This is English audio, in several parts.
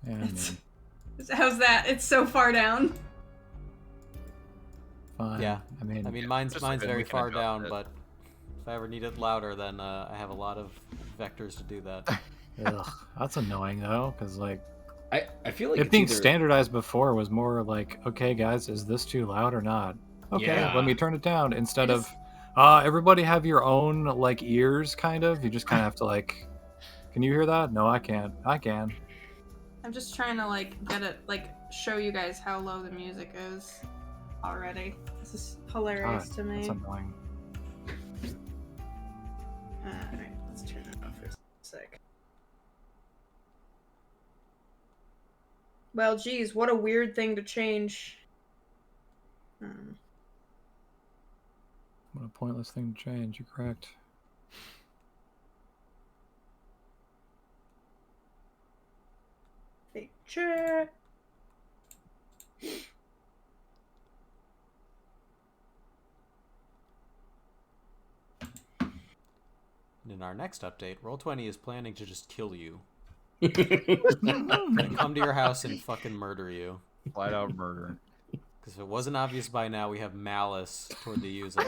Yeah, I mean, How's that? It's so far down. fine. Yeah. I mean, mine's just like mine's we very can far adjust down, it. but if I ever need it louder, then I have a lot of vectors to do that. ugh, that's annoying though, because like I feel like it it's being either standardized before was more like, okay, guys, is this too loud or not? Okay, Yeah. let me turn it down. Instead I of, just- everybody have your own like ears, kind of. You just kind of have to like, can you hear that? No, I can't. I can. I'm just trying to like get it, like show you guys how low the music is already. This is hilarious God, to me. that's annoying. Alright, let's turn that off for a sec. Well, geez, what a weird thing to change. What a pointless thing to change. You're correct. Picture. And in our next update, Roll20 is planning to just kill you. Mm-hmm. Gonna come to your house and fucking murder you. Flat out murder. Because if it wasn't obvious by now, we have malice toward the user.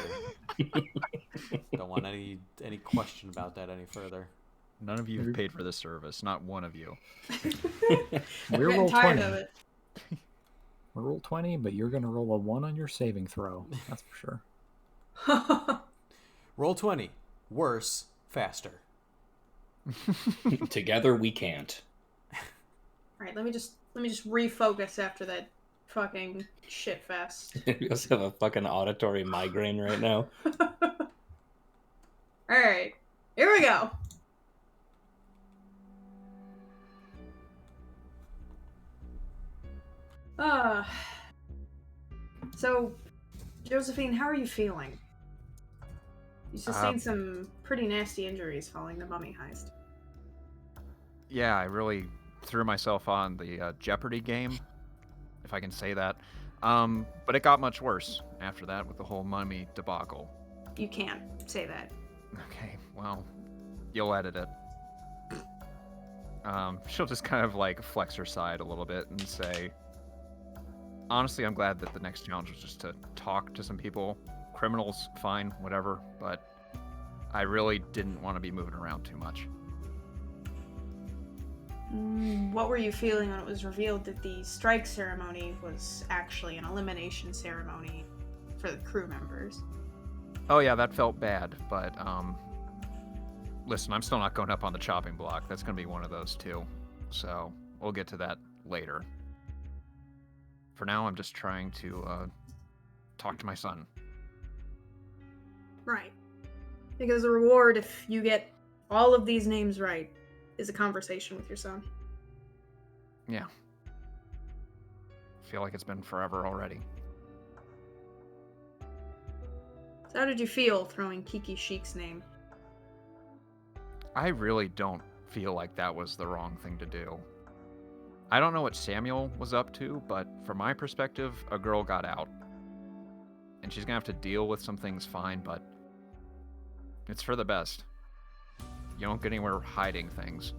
Don't want any question about that any further. None of you have paid for this service. Not one of you. We're Getting roll tired 20. of it. We're roll 20, but you're gonna roll a 1 on your saving throw. That's for sure. Roll20. Worse, faster. together we can't. Alright, let me just refocus after that fucking shit fest. You also have a fucking auditory migraine right now. Alright, here we go. So, Josephine, how are you feeling? You sustained some pretty nasty injuries following the mummy heist. Yeah, I really threw myself on the Jeopardy game, if I can say that. But it got much worse after that with the whole mummy debacle. You can't say that. Okay, well, you'll edit it. She'll just kind of like flex her side a little bit and say, honestly, I'm glad that the next challenge was just to talk to some people. Criminals, fine, whatever, but I really didn't want to be moving around too much. What were you feeling when it was revealed that the strike ceremony was actually an elimination ceremony for the crew members? Oh yeah, that felt bad, but listen, I'm still not going up on the chopping block. That's going to be one of those two. So we'll get to that later. For now, I'm just trying to talk to my son. Right. Because the reward, if you get all of these names right, is a conversation with your son. Yeah. Feel like it's been forever already. So how did you feel throwing Kiki Sheik's name? I really don't feel like that was the wrong thing to do. I don't know what Samuel was up to, but from my perspective, a girl got out. And she's gonna have to deal with some things fine, but it's for the best. You don't get anywhere hiding things.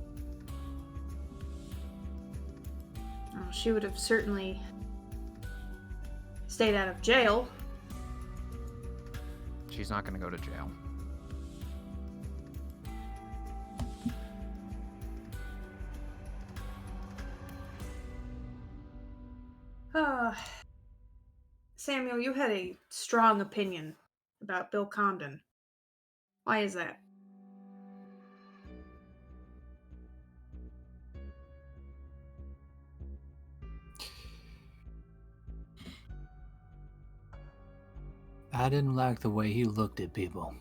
Oh, she would have certainly stayed out of jail. She's not gonna go to jail. Samuel, you had a strong opinion about Bill Condon. Why is that? I didn't like the way he looked at people.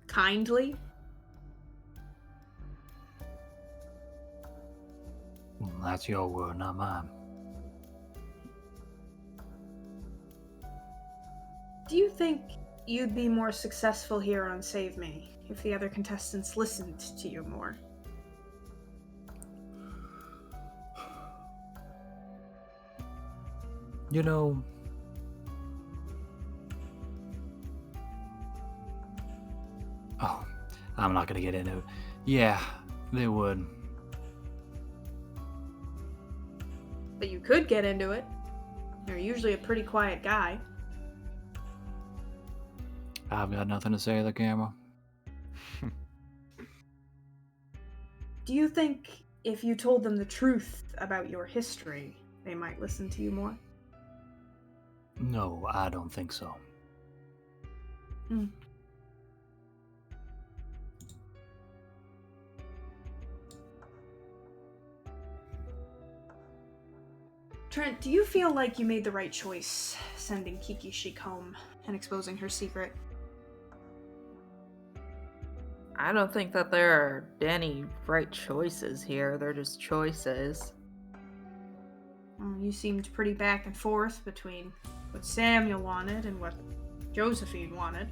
Kindly? That's your word, not mine. Do you think you'd be more successful here on Save Me if the other contestants listened to you more? You know, I'm not gonna get into it. Yeah, they would. But you could get into it. You're usually a pretty quiet guy. I've got nothing to say to the camera. Do you think if you told them the truth about your history, they might listen to you more? No, I don't think so. Trent, do you feel like you made the right choice sending Kiki Sheik home and exposing her secret? I don't think that there are any right choices here. They're just choices. You seemed pretty back and forth between what Samuel wanted and what Josephine wanted.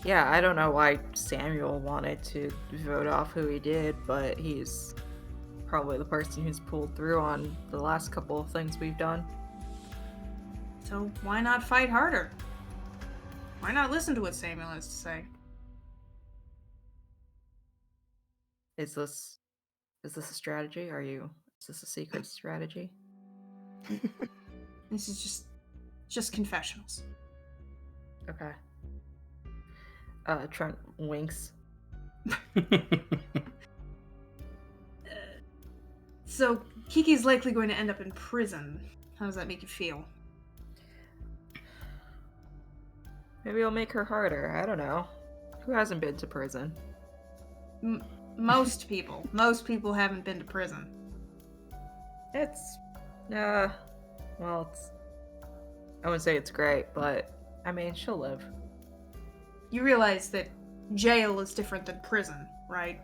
Yeah, I don't know why Samuel wanted to vote off who he did, but he's probably the person who's pulled through on the last couple of things we've done. So why not fight harder? Why not listen to what Samuel has to say? Is this a strategy? Is this a secret strategy? This is just confessionals. Okay. Trent winks. So Kiki's likely going to end up in prison. How does that make you feel? Maybe it'll make her harder. I don't know. Who hasn't been to prison? Most people. Most people haven't been to prison. I wouldn't say it's great, but I mean, she'll live. You realize that jail is different than prison, right?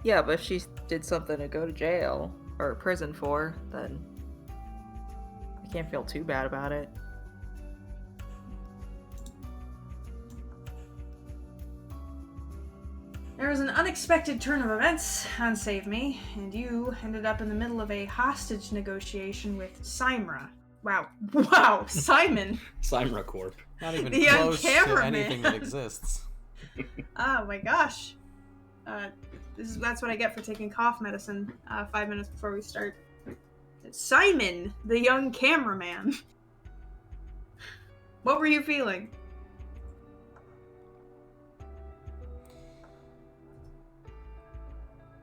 Yeah, but if she did something to go to jail or prison for, then I can't feel too bad about it. There was an unexpected turn of events on Save Me, and you ended up in the middle of a hostage negotiation with Simra. Wow, Simon! Simra Corp. Not even The young close to cameraman. anything that exists. Oh my gosh. That's what I get for taking cough medicine 5 minutes before we start. Simon, the young cameraman. What were you feeling?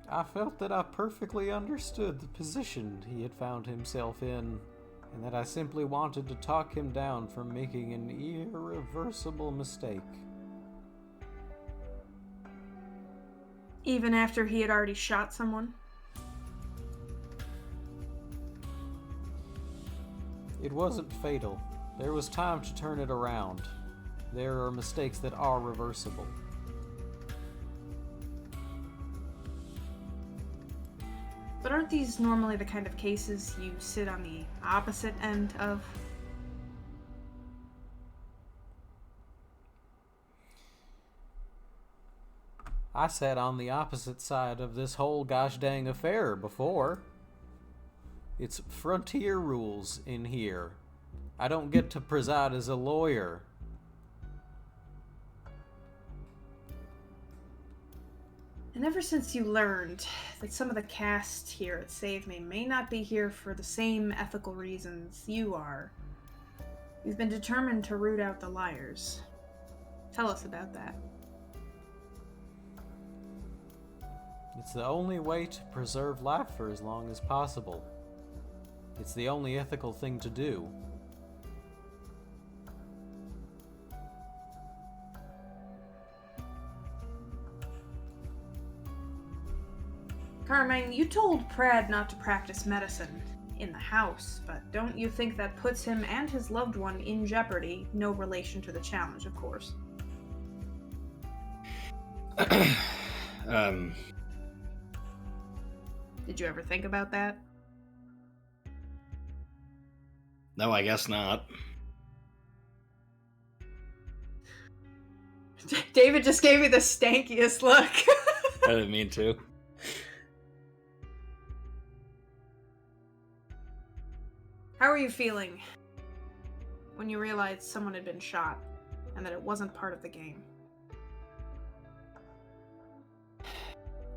I felt that I perfectly understood the position he had found himself in, and that I simply wanted to talk him down from making an irreversible mistake. Even after he had already shot someone? It wasn't fatal. There was time to turn it around. There are mistakes that are reversible. But aren't these normally the kind of cases you sit on the opposite end of? I sat on the opposite side of this whole gosh dang affair before. It's frontier rules in here. I don't get to preside as a lawyer. And ever since you learned that some of the cast here at Save Me may not be here for the same ethical reasons you are, you've been determined to root out the liars. Tell us about that. It's the only way to preserve life for as long as possible. It's the only ethical thing to do. Carmine, you told Prad not to practice medicine in the house, but don't you think that puts him and his loved one in jeopardy? No relation to the challenge, of course. Did you ever think about that? No, I guess not. David just gave me the stankiest look. I didn't mean to. How are you feeling when you realized someone had been shot and that it wasn't part of the game?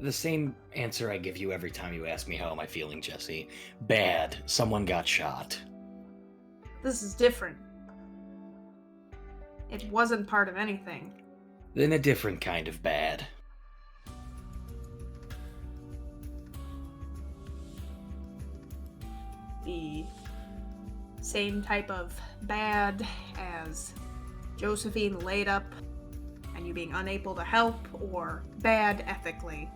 The same answer I give you every time you ask me how am I feeling, Jesse. Bad. Someone got shot. This is different. It wasn't part of anything. Then a different kind of bad. The same type of bad as Josephine laid up and you being unable to help, or bad ethically?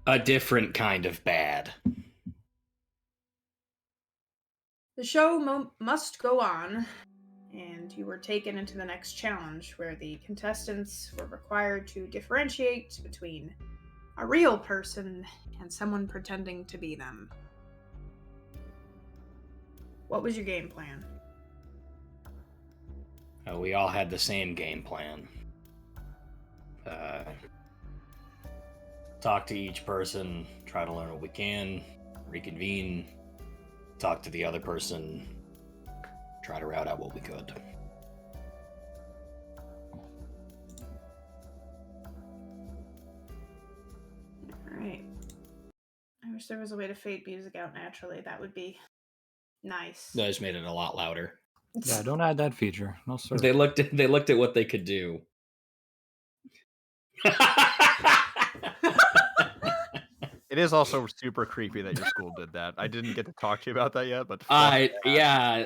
A different kind of bad. The show must go on, and you were taken into the next challenge where the contestants were required to differentiate between a real person and someone pretending to be them. What was your game plan? We all had the same game plan. Talk to each person, try to learn what we can, reconvene, talk to the other person, try to route out what we could. Alright. I wish there was a way to fade music out naturally. That would be nice. That just made it a lot louder. Yeah, don't add that feature. No, sir. They looked at what they could do. It is also super creepy that your school did that. I didn't get to talk to you about that yet, but yeah,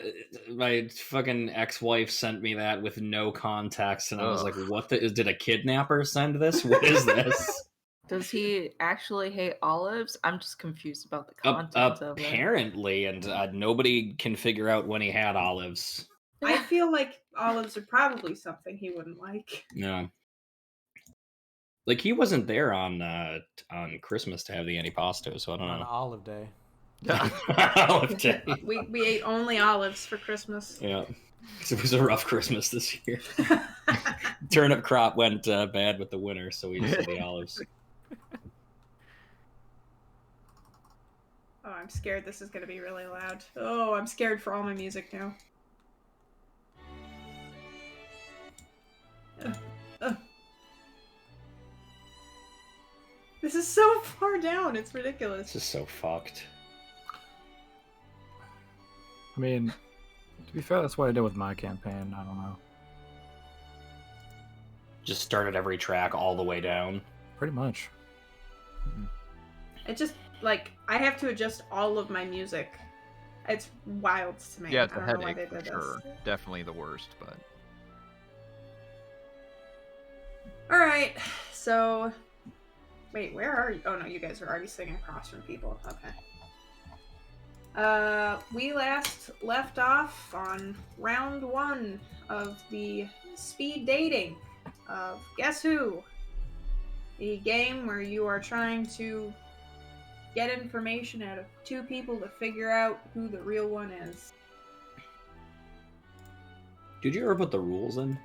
my fucking ex-wife sent me that with no context, and I was like, "What did a kidnapper send this? What is this?" Does he actually hate olives? I'm just confused about the content of it. Apparently, and nobody can figure out when he had olives. I feel like olives are probably something he wouldn't like. No. Like, he wasn't there on Christmas to have the antipasto, so I don't On know. Olive Day. Olive Day. We ate only olives for Christmas. Yeah. It was a rough Christmas this year. Turnip crop went bad with the winter, so we just had the olives. Oh, I'm scared this is going to be really loud. Oh, I'm scared for all my music now. This is so far down, it's ridiculous. This is so fucked. I mean, to be fair, that's what I did with my campaign. I don't know. Just started every track all the way down. Pretty much. It just, like, I have to adjust all of my music. It's wild to me. yeah, it's I a don't know why headache they for did sure. this. Definitely the worst, but Alright, so... Wait, where are you? Oh no, you guys are already sitting across from people. Okay. We last left off on round 1 of the speed dating of Guess Who? The game where you are trying to get information out of 2 people to figure out who the real one is. Did you ever put the rules in?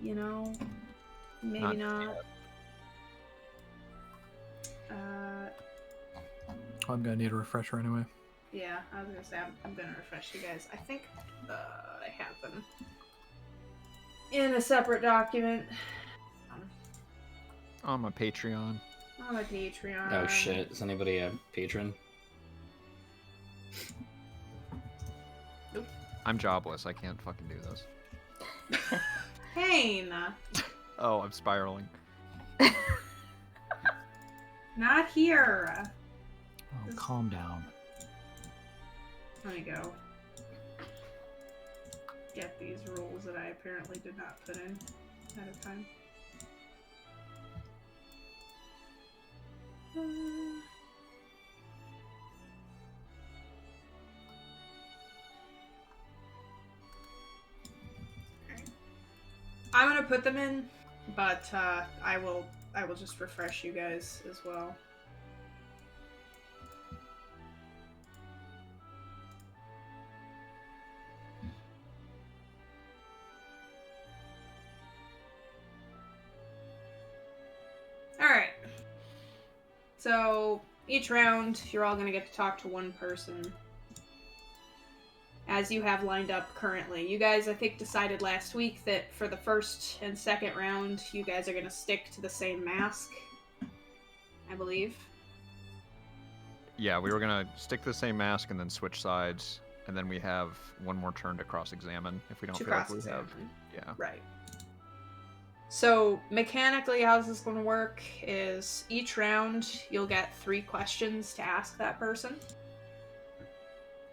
You know, maybe not. I'm gonna need a refresher anyway. Yeah, I was gonna say I'm gonna refresh you guys. I think I have them in a separate document on my Patreon. on my Patreon. Oh shit, is anybody a patron? Nope. I'm jobless. I can't fucking do this. Pain, Oh, I'm spiraling. not here. Oh, calm down. Let me go get these rules that I apparently did not put in ahead of time. I'm gonna put them in, but I will just refresh you guys as well. Alright. So, each round, you're all going to get to talk to one person. as you have lined up currently. You guys, I think, decided last week that for the first and second round, you guys are going to stick to the same mask, I believe. Yeah, we were gonna stick to the same mask and then switch sides, and then we have one more turn to cross-examine if we don't To feel like we have. cross-examine. Yeah. Right. So, mechanically, how this is going to work is each round you'll get 3 questions to ask that person.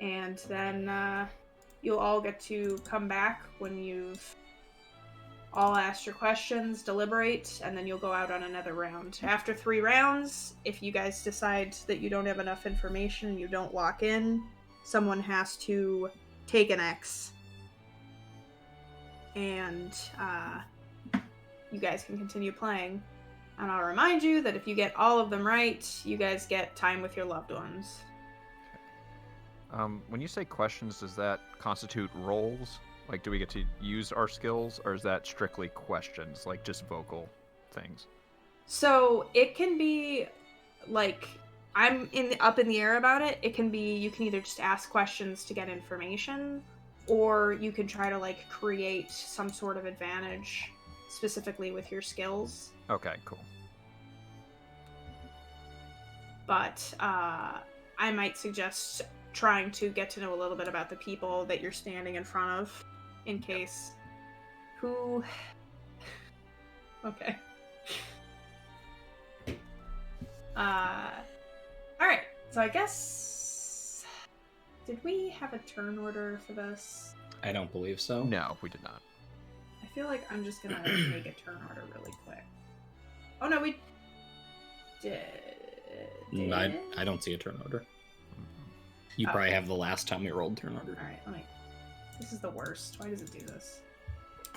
And then you'll all get to come back when you've all asked your questions, deliberate, and then you'll go out on another round. After 3 rounds, if you guys decide that you don't have enough information and you don't lock in, someone has to take an X. And you guys can continue playing. And I'll remind you that if you get all of them right, you guys get time with your loved ones. When you say questions, does that constitute roles? Like, do we get to use our skills, or is that strictly questions, like just vocal things? So it can be like I'm up in the air about it. It can be you can either just ask questions to get information, or you can try to like create some sort of advantage specifically with your skills. Okay, cool. But I might suggest trying to get to know a little bit about the people that you're standing in front of, in case. Who? Okay. Alright, so I guess... Did we have a turn order for this? I don't believe so. No, we did not. I feel like I'm just gonna make a turn order really quick. Oh no, we did. I don't see a turn order. You probably have the last time we rolled turn order. Alright, let me... This is the worst. Why does it do this?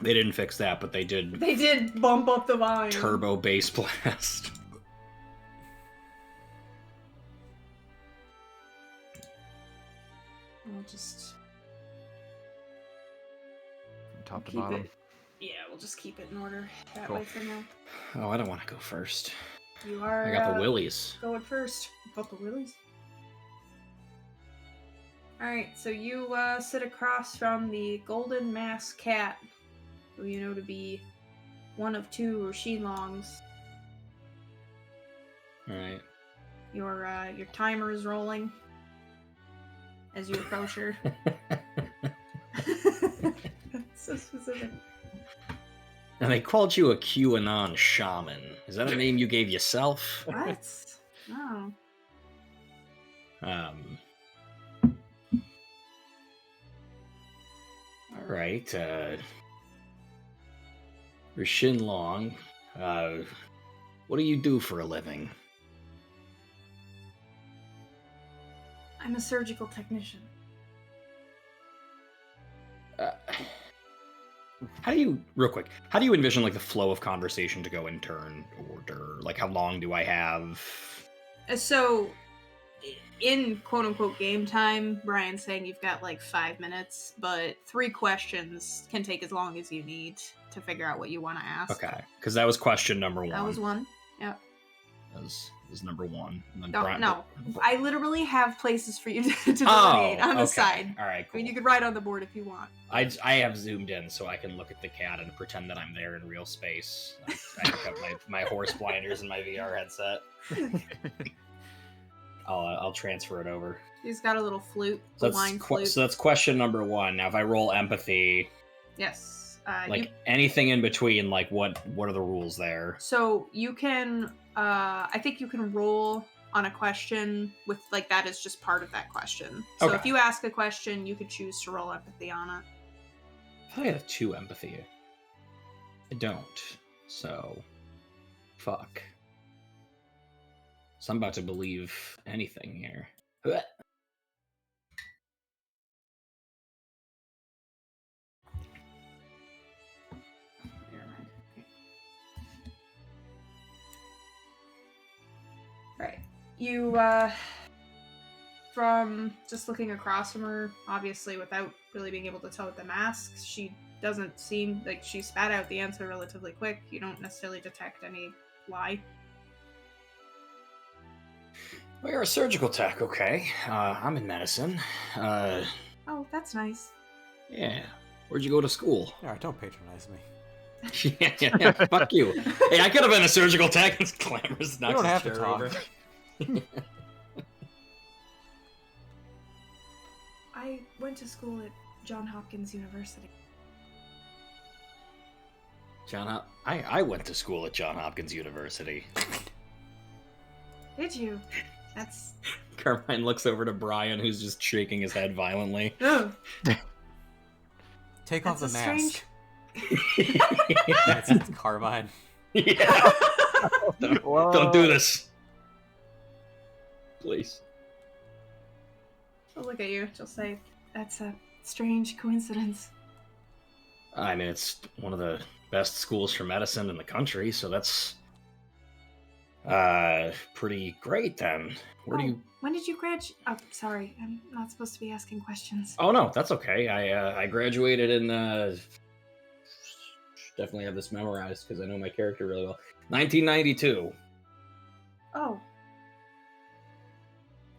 They didn't fix that, but they did They did bump up the volume. turbo bass blast. I'll just... From top to keep bottom. it. Yeah, we'll just keep it in order that Cool. way for now. Oh, I don't want to go first. You are. I got the willies. Going first. Got the willies. All right, so you sit across from the golden masked cat, who you know to be one of 2 Roshin Longs. All right. Your timer is rolling as you approach her. So specific. And they called you a QAnon shaman. Is that a name you gave yourself? What? No. All right. Roshin Long. What do you do for a living? I'm a surgical technician. How do you, real quick, how do you envision like the flow of conversation to go in turn order? Like, how long do I have? So, in quote unquote game time, Brian's saying you've got like 5 minutes, but 3 questions can take as long as you need to figure out what you want to ask. Okay, because that was question number 1. That was 1. Yep. That was number 1. And then No. I literally have places for you to delineate on the side. All right, I cool. mean, you could write on the board if you want. I have zoomed in so I can look at the cat and pretend that I'm there in real space. I pick up my horse blinders and my VR headset. I'll transfer it over. He's got a little flute, So a wine flute. so that's question number 1. Now, if I roll empathy, Yes. like anything in between, like what are the rules there? So you can, I think you can roll on a question with like that is just part of that question. So Okay. if you ask a question, you could choose to roll empathy on it. I thought I have 2 empathy. I don't. So, fuck. So I'm about to believe anything here. Blech. Never mind. Okay. Right. You, from just looking across from her, obviously without really being able to tell with the mask, she doesn't seem like she spat out the answer relatively quick. You don't necessarily detect any lie. Well, you're a surgical tech, okay. I'm in medicine. Oh, Oh, that's nice. Yeah. Where'd you go to school? Alright, don't patronize me. Yeah, fuck you. Hey, I could have been a surgical tech and Clamorous knocks don't his have to chair talk. over. I went to school at John Hopkins University. I went to school at John Hopkins University. Did you? That's... Carmine looks over to Brian, who's just shaking his head violently. Oh, Take off the that's a mask. strange... It's Carmine. Yeah. Don't do this. Please. She'll look at you. She'll say, that's a strange coincidence. I mean, it's one of the best schools for medicine in the country, so that's pretty great then. Where do you... When did you graduate? Oh, sorry. I'm not supposed to be asking questions. Oh no, that's okay. I graduated in definitely have this memorized because I know my character really well. 1992. Oh.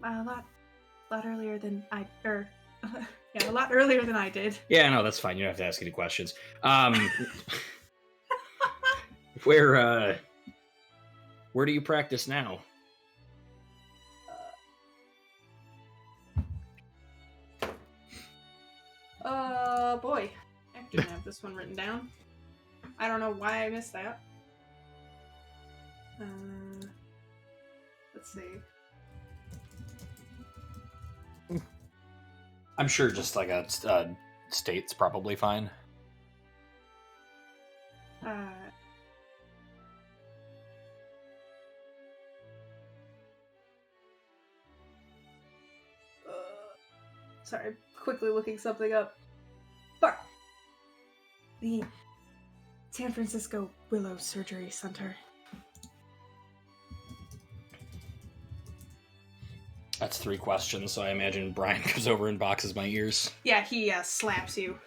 A lot earlier than I... yeah, a lot earlier than I did. Yeah, no, that's fine. You don't have to ask any questions. Where do you practice now? Boy. I didn't have this one written down. I don't know why I missed that. Let's see. I'm sure just like a state's probably fine. Sorry, quickly looking something up. But the San Francisco Willow Surgery Center. That's 3 questions, so I imagine Brian goes over and boxes my ears. Yeah, he slaps you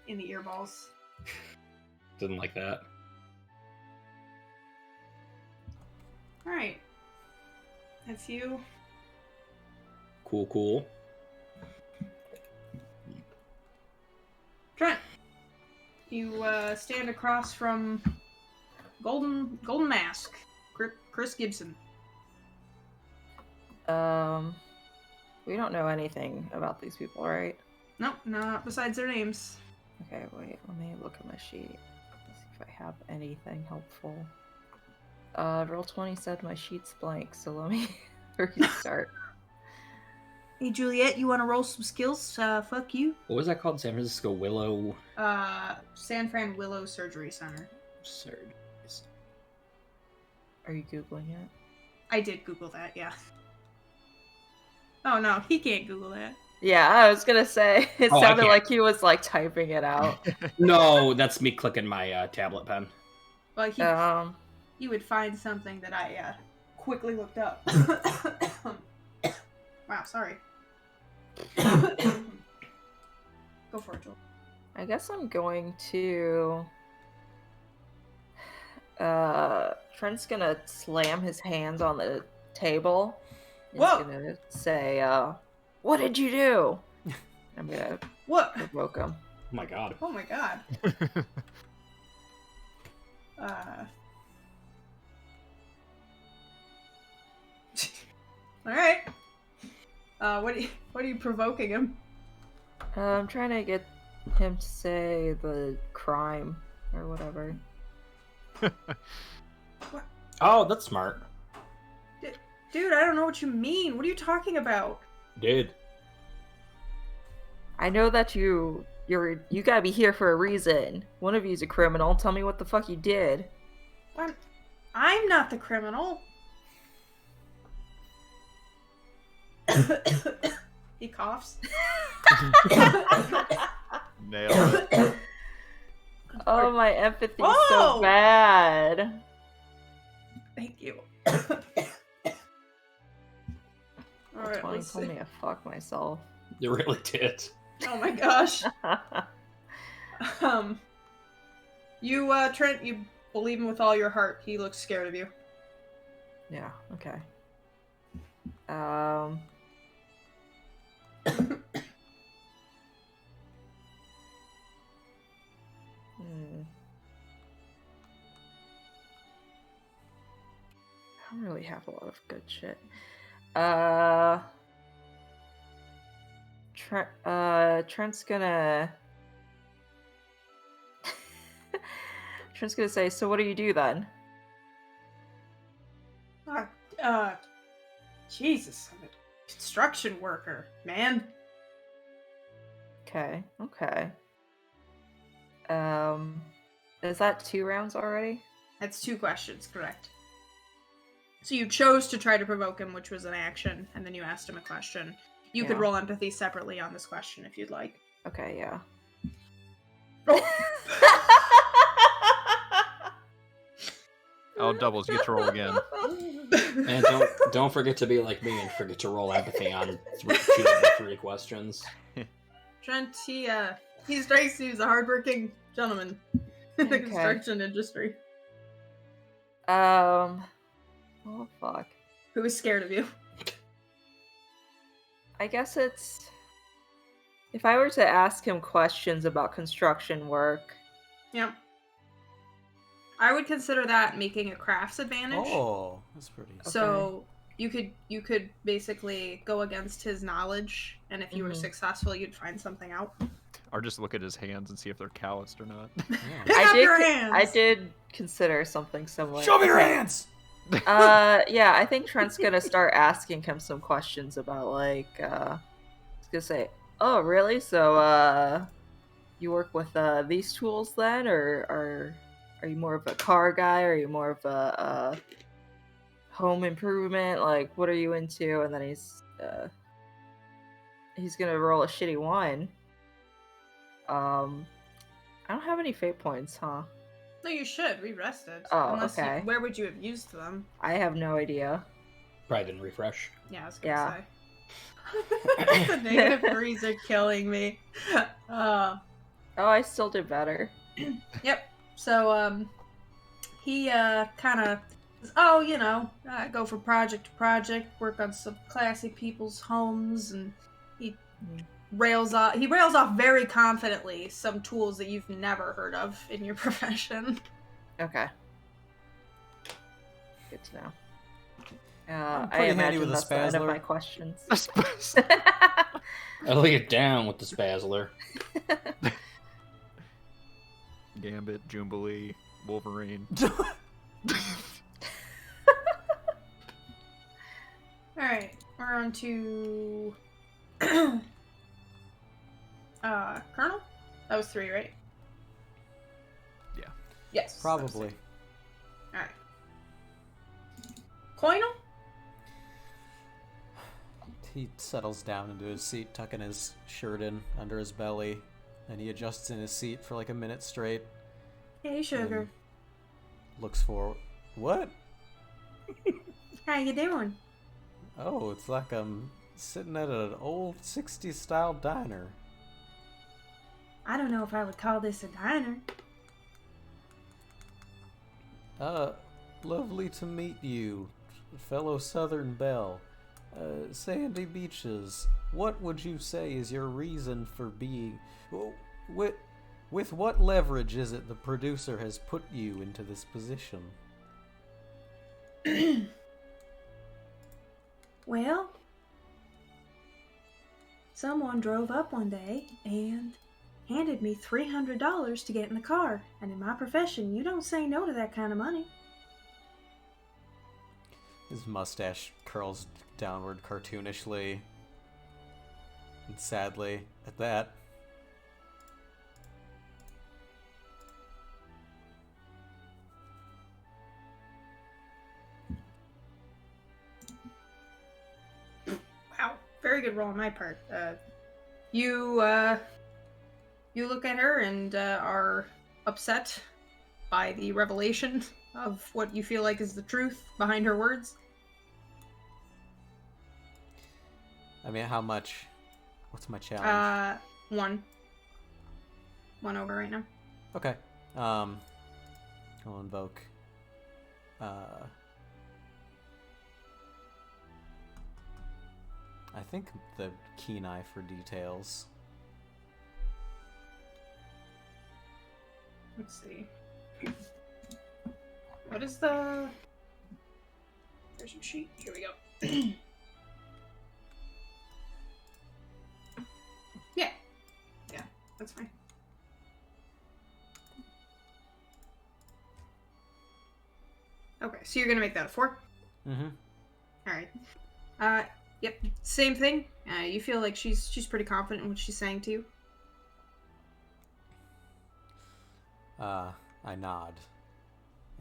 in the earballs. Didn't like that. Alright. That's you. Cool. Trent. You stand across from Golden Mask. Chris Gibson. We don't know anything about these people, right? Nope, not besides their names. Okay, wait, let me look at my sheet. Let's see if I have anything helpful. Roll 20 said my sheet's blank, so let me restart. Hey, Juliet, you want to roll some skills? Fuck you. What was that called? San Francisco Willow... San Fran Willow Surgery Center. Surgeries. Are you Googling it? I did Google that, yeah. Oh no, he can't Google that. Yeah, I was gonna say, it Oh, I sounded can't. like he was like typing it out. No, that's me clicking my tablet pen. Well, he would find something that I quickly looked up. Wow, sorry. Go for it, Joel. I guess I'm going to... Trent's gonna slam his hands on the table. He's Whoa! gonna say, what did you do? I'm gonna What? provoke him. Oh my god. Oh my god. Alright. What are you provoking him? I'm trying to get him to say the crime or whatever. Oh, that's smart. Dude, I don't know what you mean. What are you talking about? Dude. I know that you gotta be here for a reason. One of you's a criminal. Tell me what the fuck you did. I'm not the criminal. He coughs. Nailed it. Oh, my empathy's Whoa! so bad. Thank you. All Alright, 20 let's told see. me to fuck myself. You really did. Oh my gosh. You, Trent, you believe him with all your heart. He looks scared of you. Yeah, okay. don't really have a lot of good shit. Trent's gonna Trent's gonna say, so what do you do then? Jesus, I'm a construction worker, man. Okay. Is that 2 rounds already? That's 2 questions, correct. So you chose to try to provoke him, which was an action, and then you asked him a question. You could Yeah. roll empathy separately on this question if you'd like. Okay, yeah. Oh, doubles. You get to roll again. And don't forget to be like me and forget to roll empathy on 2 of the 3 questions. Trent, he strikes you as a hardworking gentleman in the Okay. construction industry Oh fuck. who is scared of you. I guess it's if I were to ask him questions about construction work. Yeah. I would consider that making a crafts advantage. Oh, that's pretty. So you could basically go against his knowledge, and if you were Mhm. successful, you'd find something out. Or just look at his hands and see if they're calloused or not. Yeah. Pick up your I hands! did consider something similar. Show me your Okay. hands. Yeah, I think Trent's gonna start asking him some questions about like he's gonna say, "Oh, really? So you work with these tools then, or are you more of a car guy? Or are you more of a home improvement? Like, what are you into?" And then he's gonna roll a shitty 1. I don't have any fate points, huh? No, you should. We rested. Oh, Unless okay. where would you have used them? I have no idea. Probably didn't refresh. Yeah, I was gonna Yeah. say. The -3s are killing me. Oh, I still did better. Yep. So, he, kind of, oh, you know, I go from project to project, work on some classy people's homes, and he rails off very confidently some tools that you've never heard of in your profession. Okay. Good to know. I'm I pretty handy imagine with a that's the end of spazzler. my questions. I'll lay it down with the spazzler. Gambit, Jubilee, Wolverine. Alright, we're on to Colonel? That was 3, right? Yeah. Yes. that was Probably. 3. Alright. Coinel? He settles down into his seat, tucking his shirt in under his belly, and he adjusts in his seat for like a minute straight. Hey, sugar. and Looks for what? How you doing? Oh, it's like I'm sitting at an old 60s style diner. I don't know if I would call this a diner. Lovely to meet you, fellow Southern Belle. Sandy Beaches, what would you say is your reason for being... With what leverage is it the producer has put you into this position? Well, someone drove up one day and handed me $300 to get in the car. And in my profession, you don't say no to that kind of money. His mustache curls downward cartoonishly and sadly at that. Wow, very good roll on my part. You look at her and are upset by the revelation of what you feel like is the truth behind her words. I mean, how much? What's my challenge? 1. 1 over right now. Okay. I'll invoke. I think the keen eye for details. Let's see. What is the... Where's your sheet? Here we go. Yeah. Yeah, that's fine. Okay, so you're gonna make that a 4? Mm-hmm. Alright. Yep, same thing. You feel like she's pretty confident in what she's saying to you. I nod.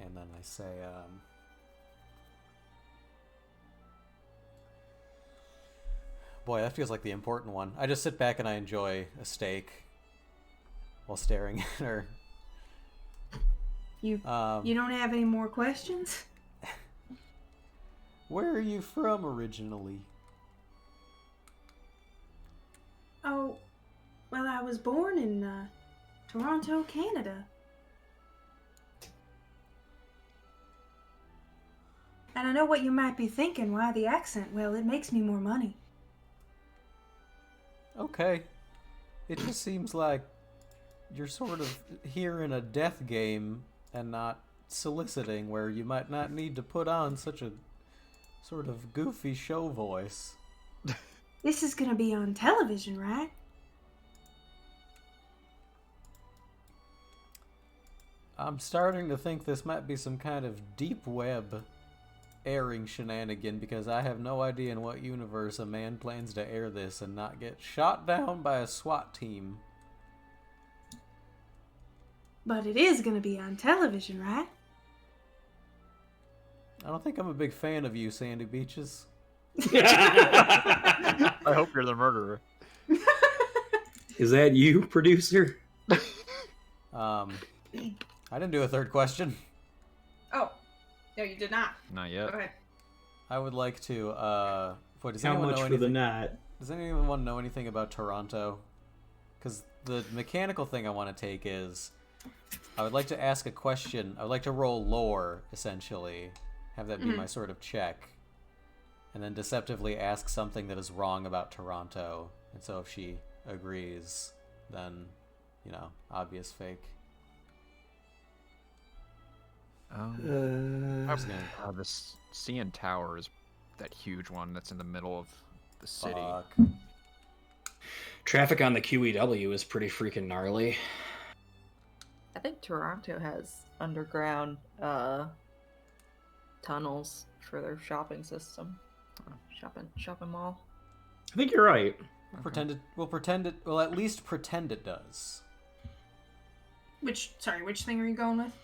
And then I say, boy, that feels like the important one. I just sit back and I enjoy a steak while staring at her. You don't have any more questions? Where are you from originally? Oh, well, I was born in Toronto, Canada. And I know what you might be thinking. Why the accent? Well, it makes me more money. Okay. It just seems like you're sort of here in a death game and not soliciting, where you might not need to put on such a sort of goofy show voice. This is gonna be on television, right? I'm starting to think this might be some kind of deep web airing shenanigan, because I have no idea in what universe a man plans to air this and not get shot down by a SWAT team. But it is gonna be on television, right? I don't think I'm a big fan of you, Sandy Beaches. I hope you're the murderer. Is that you, producer? I didn't do a third question. Oh, no, you did not. Not yet. Go ahead. I would like to, does How anyone much know for the anything? knot? Does anyone know anything about Toronto? Because the mechanical thing I want to take is, I would like to ask a question. I would like to roll lore, essentially. Have that be my sort of check. And then deceptively ask something that is wrong about Toronto. And so if she agrees, then, you know, obvious fake. This CN Tower is that huge one that's in the middle of the city. Fuck. Traffic on the QEW is pretty freaking gnarly. I think Toronto has underground tunnels for their shopping system. Shopping mall. I think you're right. We'll at least pretend it does. Which thing are you going with?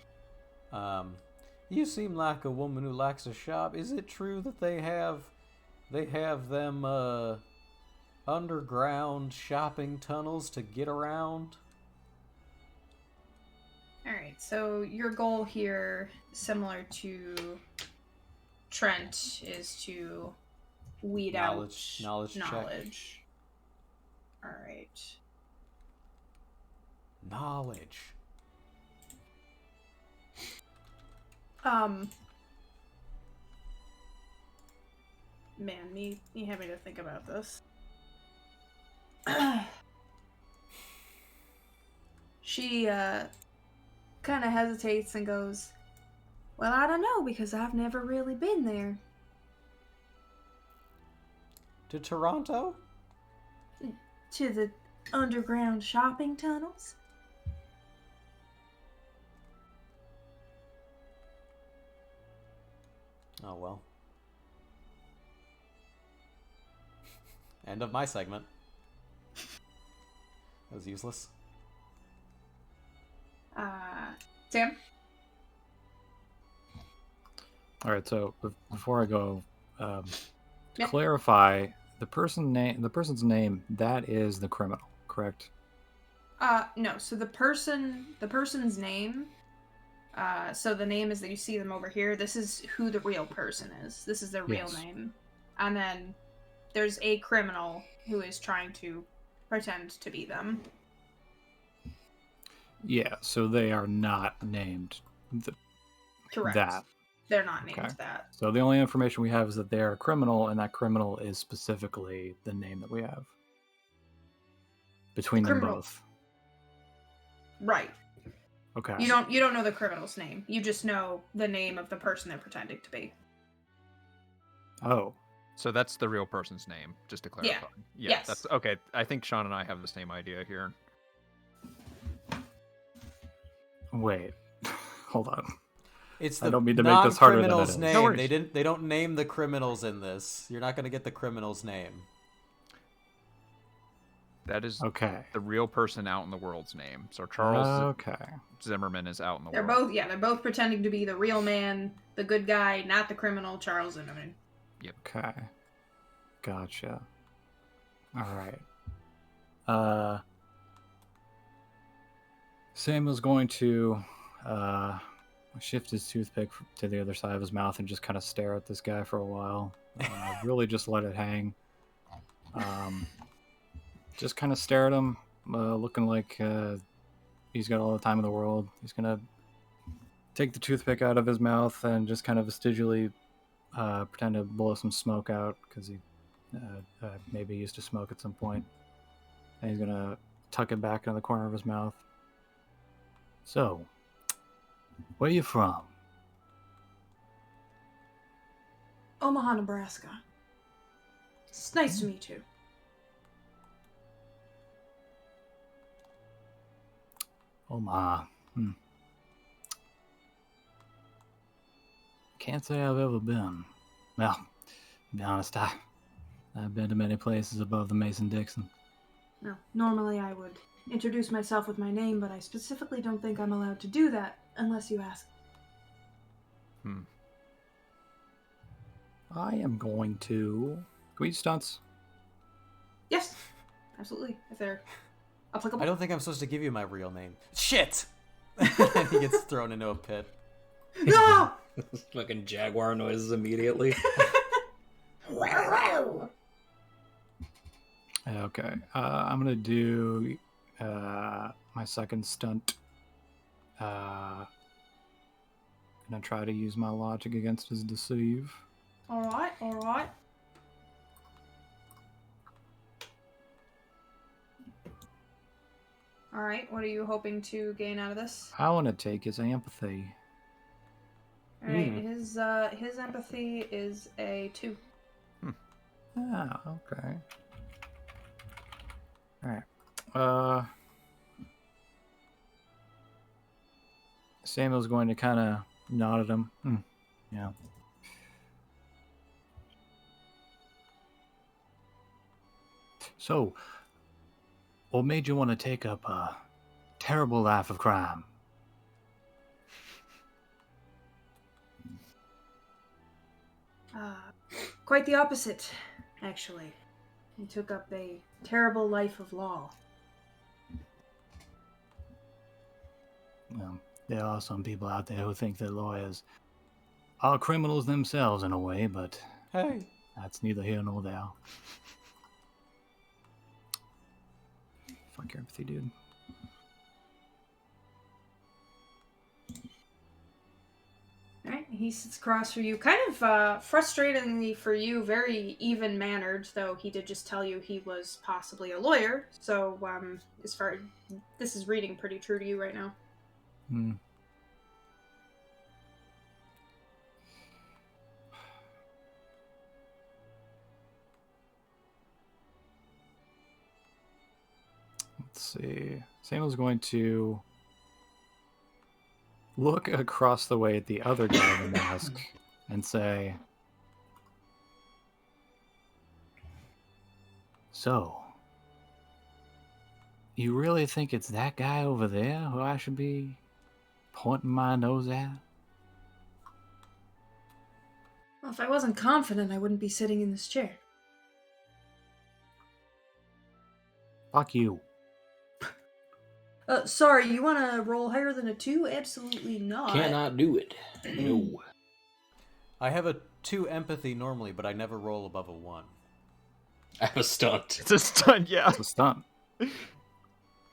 You seem like a woman who likes to shop. Is it true that they have them underground shopping tunnels to get around? Alright, so your goal here, similar to Trent, is to weed Knowledge check. knowledge. Alright. Knowledge. Man, me having to think about this. She, kind of hesitates and goes, well, I don't know, because I've never really been there. To Toronto? To the underground shopping tunnels? Oh well. End of my segment. That was useless. Sam? All right, so before I go, to Yeah. clarify, the person's name, that is the criminal, correct? No, so the person's name, so the name is that you see them over here, this is who the real person is. This is their real Yes. name. And then there's a criminal who is trying to pretend to be them. Yeah, so they are not named Correct. that. They're not named Okay. that. So the only information we have is that they are a criminal, and that criminal is specifically the name that we have between them Criminal. both. Right. Okay. You don't know the criminal's name. You just know the name of the person they're pretending to be. Oh, So that's the real person's name, just to clarify. Yeah, Yes. that's okay. I think Sean and I have the same idea here. wait. Hold on. It's I the don't mean to make this harder than it non-criminal's is. name. No worries. They don't name the criminals in this. You're not gonna get the criminal's name. That is Okay. the real person out in the world's name. So Charles Okay. Zimmerman is out in the They're world. they're both pretending to be the real man, the good guy, not the criminal, Charles Zimmerman. Okay. Gotcha. All right. Samuel's going to shift his toothpick to the other side of his mouth and just kind of stare at this guy for a while. Really just let it hang. Just kind of stare at him, looking like he's got all the time in the world. He's going to take the toothpick out of his mouth and just kind of vestigially pretend to blow some smoke out because he maybe used to smoke at some point. And he's going to tuck it back into the corner of his mouth. So, where you from? Omaha, Nebraska. It's nice to meet you. Omaha. Can't say I've ever been. Well, to be honest, I've been to many places above the Mason-Dixon. No, normally I would introduce myself with my name, but I specifically don't think I'm allowed to do that unless you ask. I am going to... Can we use stunts? Yes, absolutely. If they're applicable. I don't think I'm supposed to give you my real name. Shit! And he gets thrown into a pit. No! Fucking jaguar noises immediately. Okay. I'm going to do my second stunt. Gonna try to use my logic against his deceive. Alright, alright. Alright, what are you hoping to gain out of this? I want to take his empathy. Alright, his empathy is a 2. Ah, okay. Alright. Samuel's going to kind of nod at him. Yeah. So, what made you want to take up a terrible life of crime? Quite the opposite, actually. He took up a terrible life of law. Well, there are some people out there who think that lawyers are criminals themselves in a way, but Hey. that's neither here nor there. Fuck your empathy, dude. Alright, he sits across from you, kind of frustratingly for you, very even-mannered, though he did just tell you he was possibly a lawyer, so as far this is reading pretty true to you right now. Let's see. Samuel's going to look across the way at the other guy in the mask and say, "So, you really think it's that guy over there who I should be pointing my nose at?" Well, if I wasn't confident, I wouldn't be sitting in this chair. Fuck you. Sorry, you want to roll higher than a 2? Absolutely not. Cannot do it. No. I have a 2 empathy normally, but I never roll above a 1. I have a stunt. It's a stunt, yeah. It's a stunt.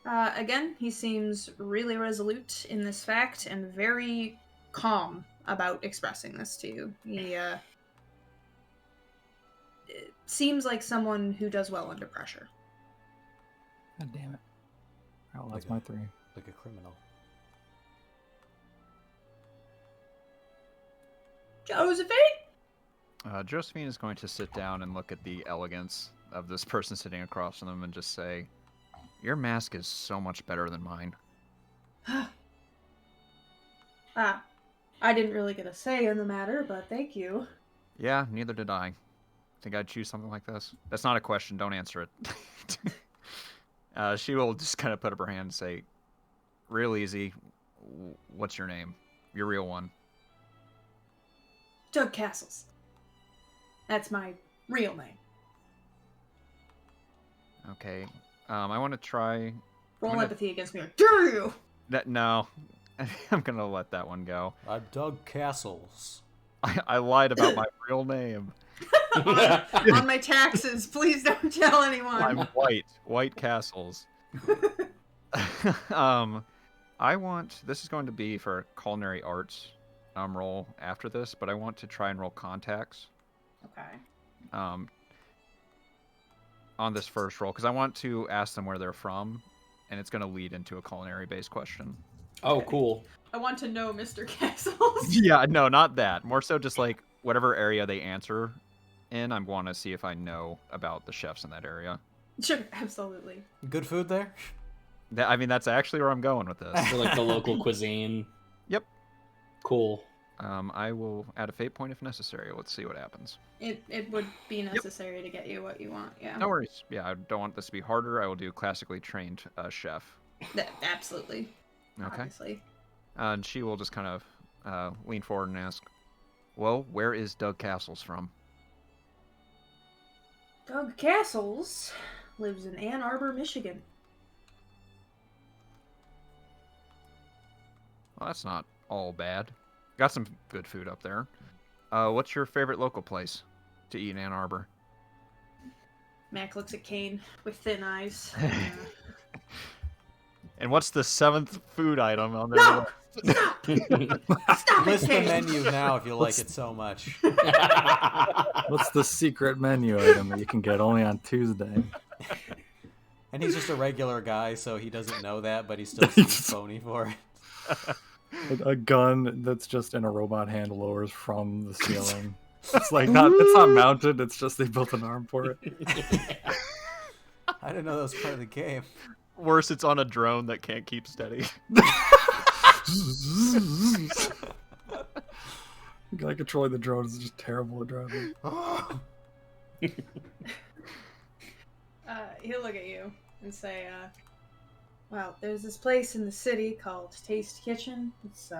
Again, he seems really resolute in this fact and very calm about expressing this to you. He it seems like someone who does well under pressure. God damn it. Oh, that's Like my a- 3. Like a criminal. Josephine? Josephine is going to sit down and look at the elegance of this person sitting across from them and just say, "Your mask is so much better than mine." I didn't really get a say in the matter, but thank you. Yeah, neither did I. Think I'd choose something like this? That's not a question. Don't answer it. She will just kind of put up her hand and say, "Real easy. What's your name? Your real one." Doug Castles. That's my real name. Okay. I want to try. Roll gonna- empathy against me. Like, dare you? That no. I'm gonna let that one go. I'm Doug Castles. I lied about my real name. On my taxes, please don't tell anyone. I'm White Castles. I want. This is going to be for culinary arts roll after this, but I want to try and roll contacts Okay. on this first roll because I want to ask them where they're from, and it's going to lead into a culinary-based question. Oh, cool. I want to know Mr. Castles. Yeah, no, not that. More so just like whatever area they answer in, I want to see if I know about the chefs in that area. Sure, absolutely. Good food there? I mean, that's actually where I'm going with this. For like the local cuisine. Yep. Cool. I will add a fate point if necessary. Let's see what happens. It would be necessary to get you what you want, yeah. No worries. Yeah, I don't want this to be harder. I will do classically trained chef. Absolutely. Okay. Obviously. And she will just kind of lean forward and ask, "Well, where is Doug Castles from?" Doug Castles lives in Ann Arbor, Michigan. Well, that's not all bad. Got some good food up there. What's your favorite local place to eat in Ann Arbor? Mac looks at Kane with thin eyes. And what's the 7th food item on there? No! Stop! Stop it, List the Kane! menu now if you like it so much. What's the secret menu item that you can get only on Tuesday? And he's just a regular guy, so he doesn't know that, but he still seems phony for it. A gun that's just in a robot hand lowers from the ceiling. It's like it's not mounted. It's just they built an arm for it. I didn't know that was part of the game. Worse, it's on a drone that can't keep steady. The guy controlling the drone is just terrible at driving. He'll look at you and say, well, there's this place in the city called Taste Kitchen. It's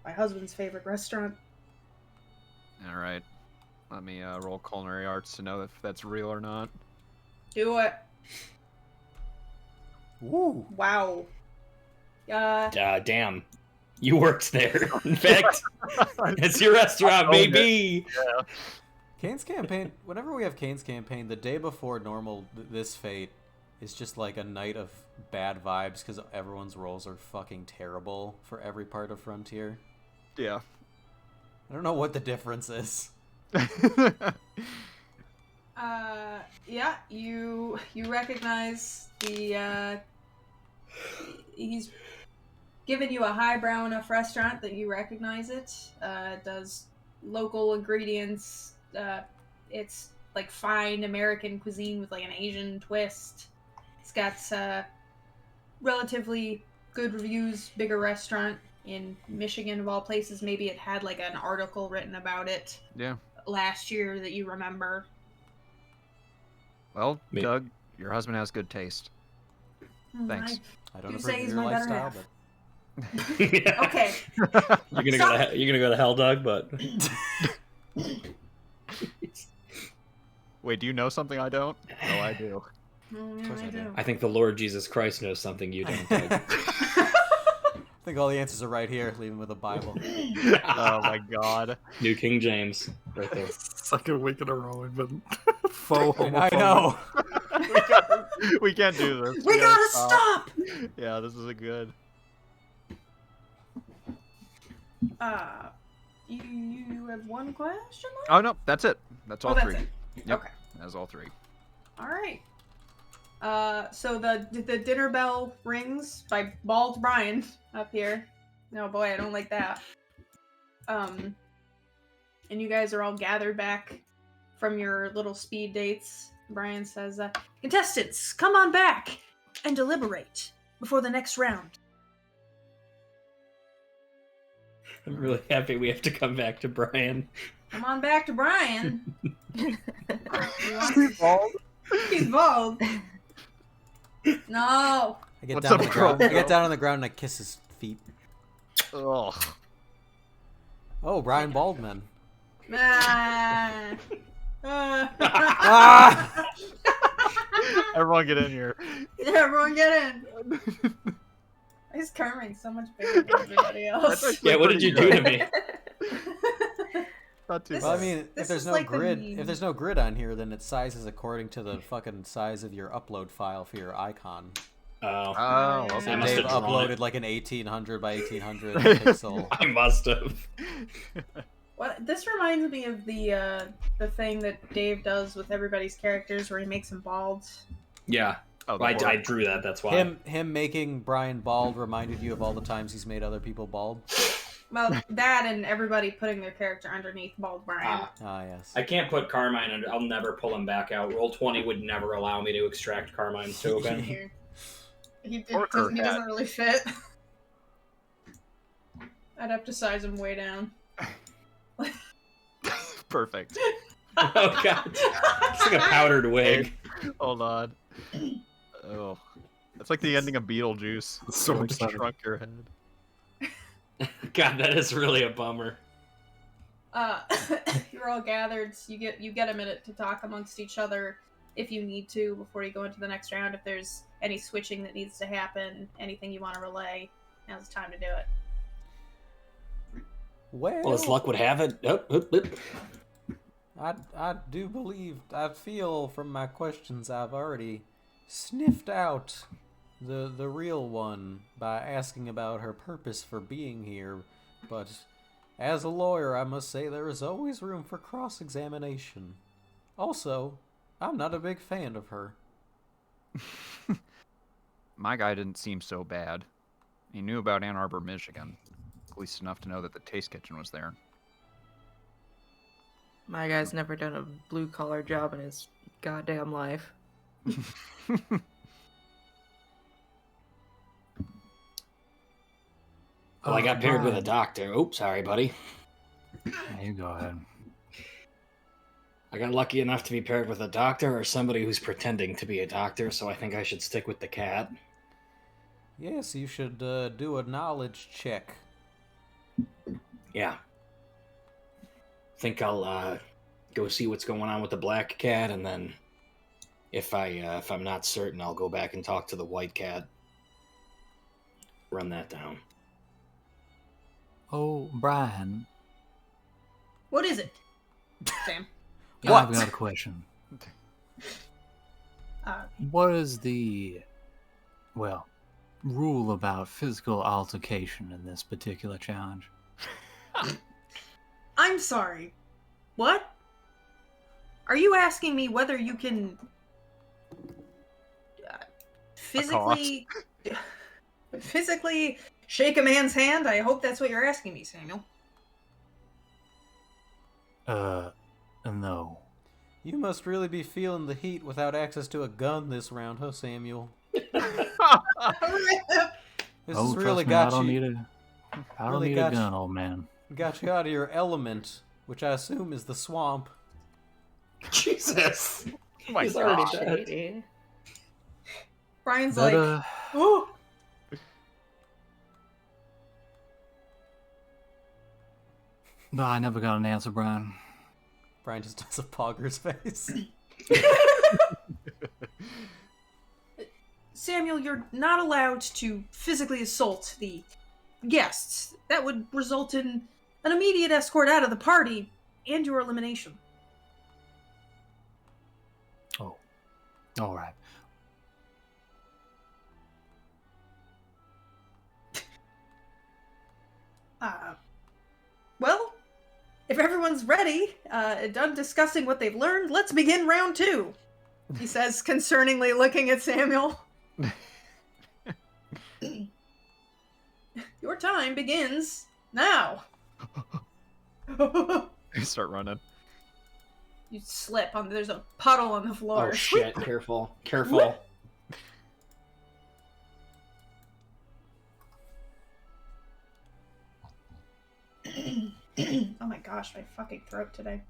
my husband's favorite restaurant. All right. Let me roll culinary arts to know if that's real or not. Do it. Woo! Wow. Damn. You worked there. In fact, it's your restaurant, baby. Yeah. Kane's campaign, whenever we have Kane's campaign, the day before normal, this fate is just like a night of bad vibes because everyone's rolls are fucking terrible for every part of Frontier. Yeah. I don't know what the difference is. Yeah, you recognize the, he's given you a highbrow enough restaurant that you recognize it. Does local ingredients. It's like fine American cuisine with like an Asian twist. It's got relatively good reviews, bigger restaurant in Michigan of all places. Maybe it had like an article written about it Yeah. last year that you remember. Well, Doug, your husband has good taste. Thanks. I don't You approve say of he's your my better lifestyle, half. but Okay. You're gonna go to hell, Doug, but Wait, do you know something I don't? No, I do. Oh, yeah, course I I do. do. I think the Lord Jesus Christ knows something you don't, Doug. I think all the answers are right here. Leave him with a Bible. Oh my god. New King James, right there. Second week in a row we've been faux I homophobic. know. We can't do this. We gotta stop! Yeah, this isn't good. You have one question left? Oh no, that's it. That's all Oh, that's three. it. Yep. Okay. That's all three. All right. So the dinner bell rings by Bald Brian up here. No boy, I don't like that. and you guys are all gathered back from your little speed dates. Brian says, contestants, come on back and deliberate before the next round. I'm really happy we have to come back to Brian. Come on back to Brian. He wants He's bald. He's bald. No. I get What's down up, on the ground. I bro? get down on the ground and I kiss his feet. Ugh. Oh, Brian Baldman. Ah. Ah! Everyone get in here. Yeah, everyone get in. His Carmine's so much bigger than everybody else. That's Yeah, what did you do to me? Not too This Well, I bad. mean, this if there's is no like the grid, meme. if there's no grid on here, then it sizes according to the fucking size of your upload file for your icon. Oh, Oh, I okay. I must Dave have drawn uploaded it. like an 1800 by 1800 pixel. I must have. Well, this reminds me of the thing that Dave does with everybody's characters, where he makes them bald. Yeah, Oh, the I horror. drew that. That's why. Him making Brian bald reminded you of all the times he's made other people bald. Well, that and everybody putting their character underneath bald Brian. Ah, yes. I can't put Carmine under. I'll never pull him back out. Roll20 would never allow me to extract Carmine's token. Here. He Or doesn't hat. really fit. I'd have to size him way down. Perfect. Oh god, it's like a powdered wig. Hold on. Oh, that's like the ending of Beetlejuice. So Like upsetting. shrunk your head. God, that is really a bummer. You're all gathered. So you get a minute to talk amongst each other if you need to before you go into the next round. If there's any switching that needs to happen, anything you want to relay, now's the time to do it. Well, as luck would have it. I do believe, I feel from my questions I've already sniffed out the real one by asking about her purpose for being here, but as a lawyer I must say there is always room for cross-examination. Also, I'm not a big fan of her. My guy didn't seem so bad. He knew about Ann Arbor, Michigan. At least enough to know that the Taste Kitchen was there. My guy's never done a blue-collar job in his goddamn life. Well, I got paired with a Brian. doctor. Oops, sorry, buddy. You go ahead. I got lucky enough to be paired with a doctor or somebody who's pretending to be a doctor, so I think I should stick with the cat. Yes, you should do a knowledge check. Yeah. Think I'll go see what's going on with the black cat, and then if I'm not certain, I'll go back and talk to the white cat. Run that down. Oh, Brian, What is it, Sam? I've got a question. Uh, What is the, well, rule about physical altercation in this particular challenge? I'm sorry. What? Are you asking me whether you can physically shake a man's hand? I hope that's what you're asking me, Samuel. No. You must really be feeling the heat without access to a gun this round, huh, Samuel? This Oh, has really trust me, I got don't you. need I don't really need got a you. gun, old man. Got you out of your element, which I assume is the swamp. Jesus! Oh my He's already gosh. dead. Shady. Brian's But, like, ooh. no, I never got an answer, Brian. Brian just does a pogger's face. Samuel, you're not allowed to physically assault the guests. That would result in an immediate escort out of the party and your elimination. Oh. Alright. Well, if everyone's ready, done discussing what they've learned, let's begin round 2. He says, concerningly looking at Samuel. Your time begins now. You start running. You slip on. There's a puddle on the floor. Oh shit! Careful, careful. Oh my gosh, my fucking throat today.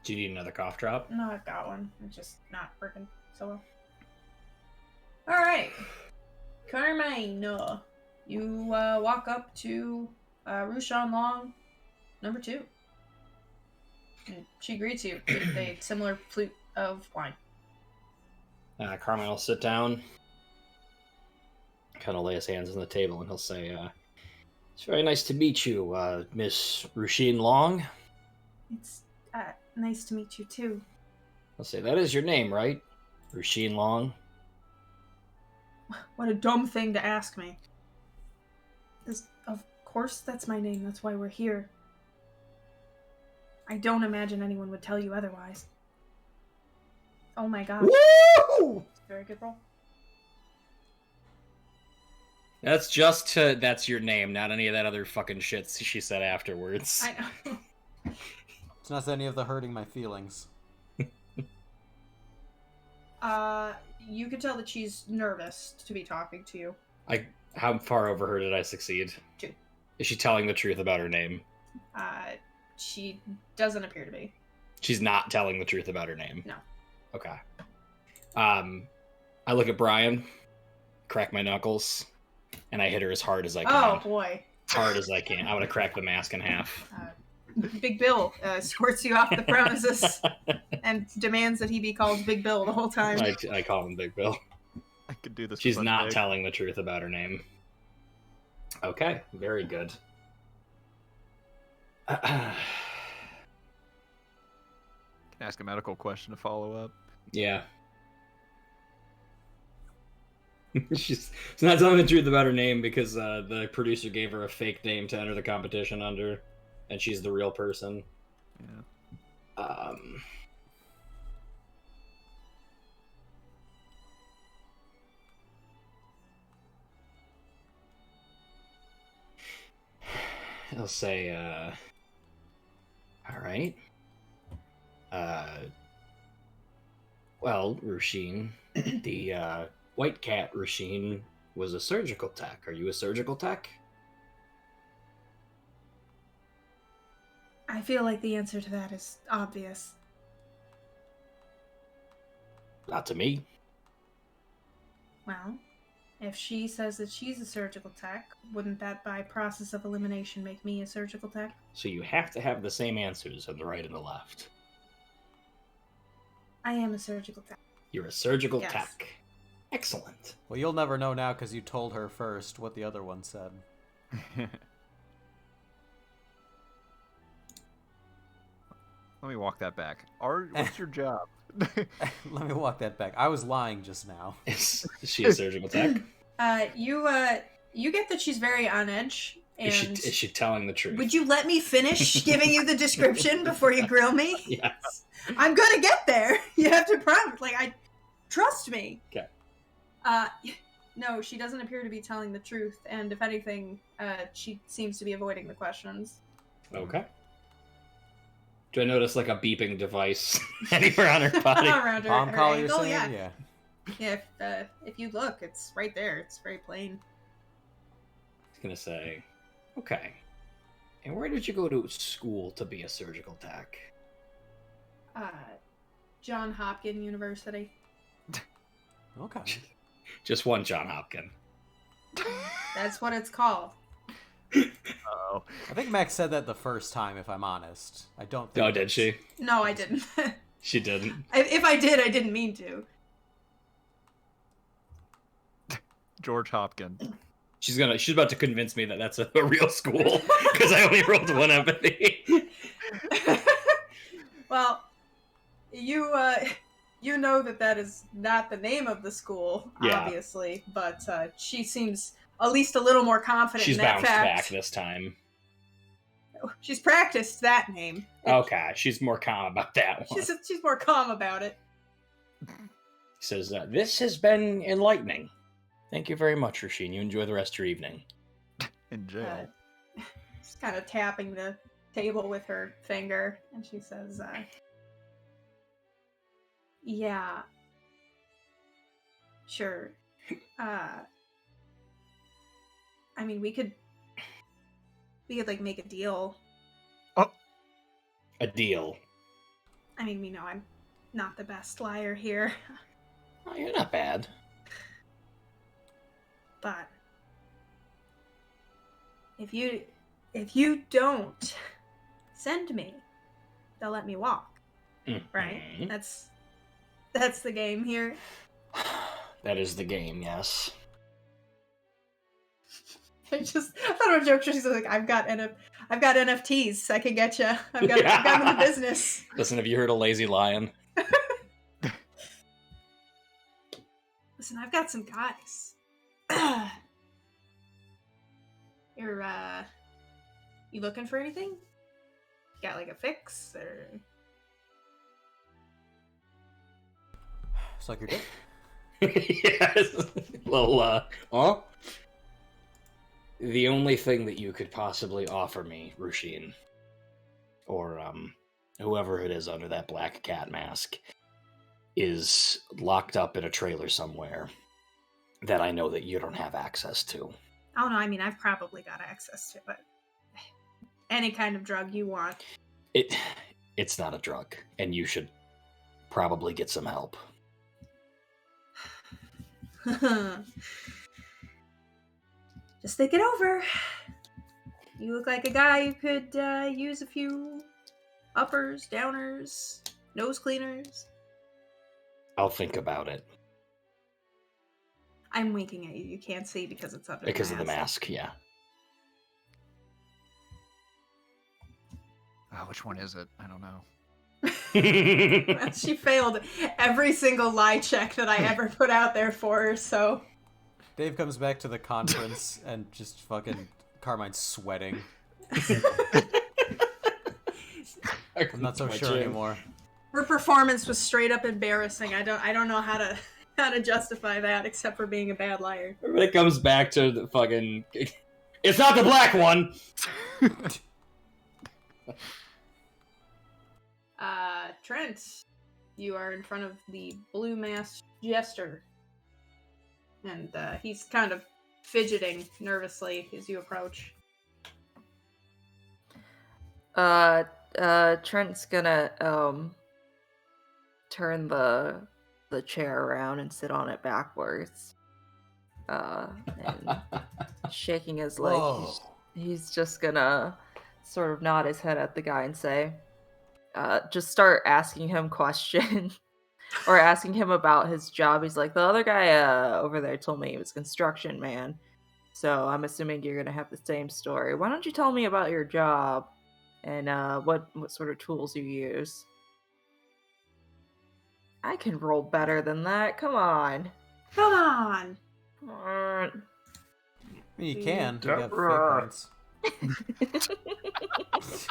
Do you need another cough drop? No, I've got one. It's just not working so well. Alright. Carmine, you walk up to Rushan Long, number 2. And she greets you with a similar flute of wine. Carmine will sit down, kind of lay his hands on the table, and he'll say, "It's very nice to meet you, Miss Rushin Long." It's nice to meet you too. I'll say, "That is your name, right? Rushin Long?" What a dumb thing to ask me. Of course that's my name, that's why we're here. I don't imagine anyone would tell you otherwise. Oh my god. Woo! Very good roll. That's that's your name, not any of that other fucking shit she said afterwards. I know. It's not any of the hurting my feelings. You can tell that she's nervous to be talking to you. How far over her did I succeed? 2. Is she telling the truth about her name? She doesn't appear to be. She's not telling the truth about her name? No. Okay. I look at Brian, crack my knuckles, and I hit her as hard as I can. Oh boy. As hard as I can. I want to crack the mask in half. Big Bill escorts you off the premises and demands that he be called Big Bill the whole time. I call him Big Bill. I could do this. She's with not Big. telling the truth about her name. Okay, very good. Can ask a medical question to follow up. Yeah. She's not telling the truth about her name because the producer gave her a fake name to enter the competition under, and she's the real person. Yeah. He'll say, all right. Well, Rushin, the white cat Rushin was a surgical tech. Are you a surgical tech? I feel like the answer to that is obvious. Not to me. Well, if she says that she's a surgical tech, wouldn't that by process of elimination make me a surgical tech? So you have to have the same answers on the right and the left. I am a surgical tech. You're a surgical Yes. tech. Excellent. Well, you'll never know now because you told her first what the other one said. Let me walk that back. What's your job? Let me walk that back. I was lying just now. Is she a surgical tech? You get that she's very on edge, and Is she telling the truth? would you let me finish giving you the description before you grill me? Yes. I'm gonna get there. You have to promise. Trust me. Okay. No, she doesn't appear to be telling the truth, and if anything, she seems to be avoiding the questions. Okay. Do I notice like a beeping device anywhere on her body? Around her, Palm her collar, you're ankle, saying? yeah. Yeah, if you look, it's right there. It's very plain. I was gonna say, okay. And where did you go to school to be a surgical tech? John Hopkins University. Okay. Just one John Hopkins. That's what it's called. Oh, I think Max said that the first time, if I'm honest. I don't think. Oh, did she? No, I didn't. She didn't. If I did, I didn't mean to. George Hopkins. She's about to convince me that that's a real school because I only rolled one empathy. Well, you know that is not the name of the school, Yeah. obviously, but she seems at least a little more confident She's in that bounced fact. back this time. She's practiced that name. Okay, she's more calm about that one. She's more calm about it. Says, this has been enlightening. Thank you very much, Rushin. You enjoy the rest of your evening. In jail. Just kind of tapping the table with her finger, and she says, yeah, sure. I mean, we could like make a deal. A deal. I mean, we know I'm not the best liar here, Oh, you're not bad. but if you don't send me, they'll let me walk. Right? Mhm. That's the game here. That is the game, yes. I don't know, joke. She's like, I've got NFTs. I can get you. I've got them in the business. Listen, have you heard of Lazy Lion? Listen, I've got some guys. You looking for anything? Got like a fix or? Suck your dick. Yes. Well, huh? The only thing that you could possibly offer me, Rushin, or whoever it is under that black cat mask, is locked up in a trailer somewhere that I know that you don't have access to. Oh no, I mean I've probably got access to it. Any kind of drug you want. It's not a drug, and you should probably get some help. Just think it over. You look like a guy who could use a few uppers, downers, nose cleaners. I'll think about it. I'm winking at you. You can't see because it's under Because the of the mask, yeah. Which one is it? I don't know. She failed every single lie check that I ever put out there for her, so... Dave comes back to the conference and just fucking Carmine's sweating. I'm not so sure anymore. Her performance was straight up embarrassing. I don't know how to justify that except for being a bad liar. When it comes back to the fucking... It's not the black one! Trent, you are in front of the blue masked jester. And he's kind of fidgeting nervously as you approach. Trent's gonna turn the chair around and sit on it backwards. And shaking his leg. He's just gonna sort of nod his head at the guy and say, just start asking him questions. Or asking him about his job. He's like, the other guy over there told me he was a construction man. So I'm assuming you're going to have the same story. Why don't you tell me about your job and what sort of tools you use? I can roll better than that. Come on. Come on! Come on. I mean, you can. You got fake points.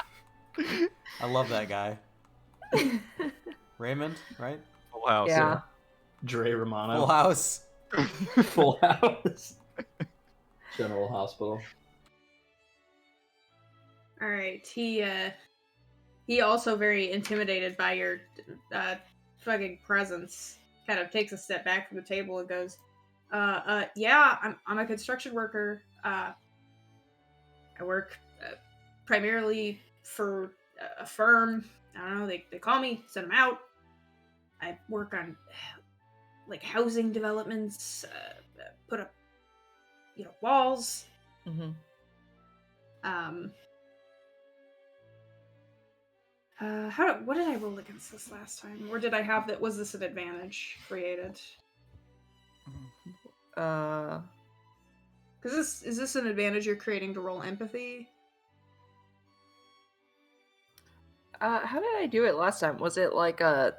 I love that guy. Raymond, right? Full House. Yeah. Dre Romano. Full House. Full House. General Hospital. Alright, he also very intimidated by your fucking presence. Kind of takes a step back from the table and goes, yeah, I'm a construction worker. I work primarily for a firm. I don't know, they call me, send them out. I work on like housing developments, put up, walls. Mm-hmm. What did I roll against this last time? Or did I have that? Was this an advantage created? Because is this an advantage you're creating to roll empathy? How did I do it last time? Was it like it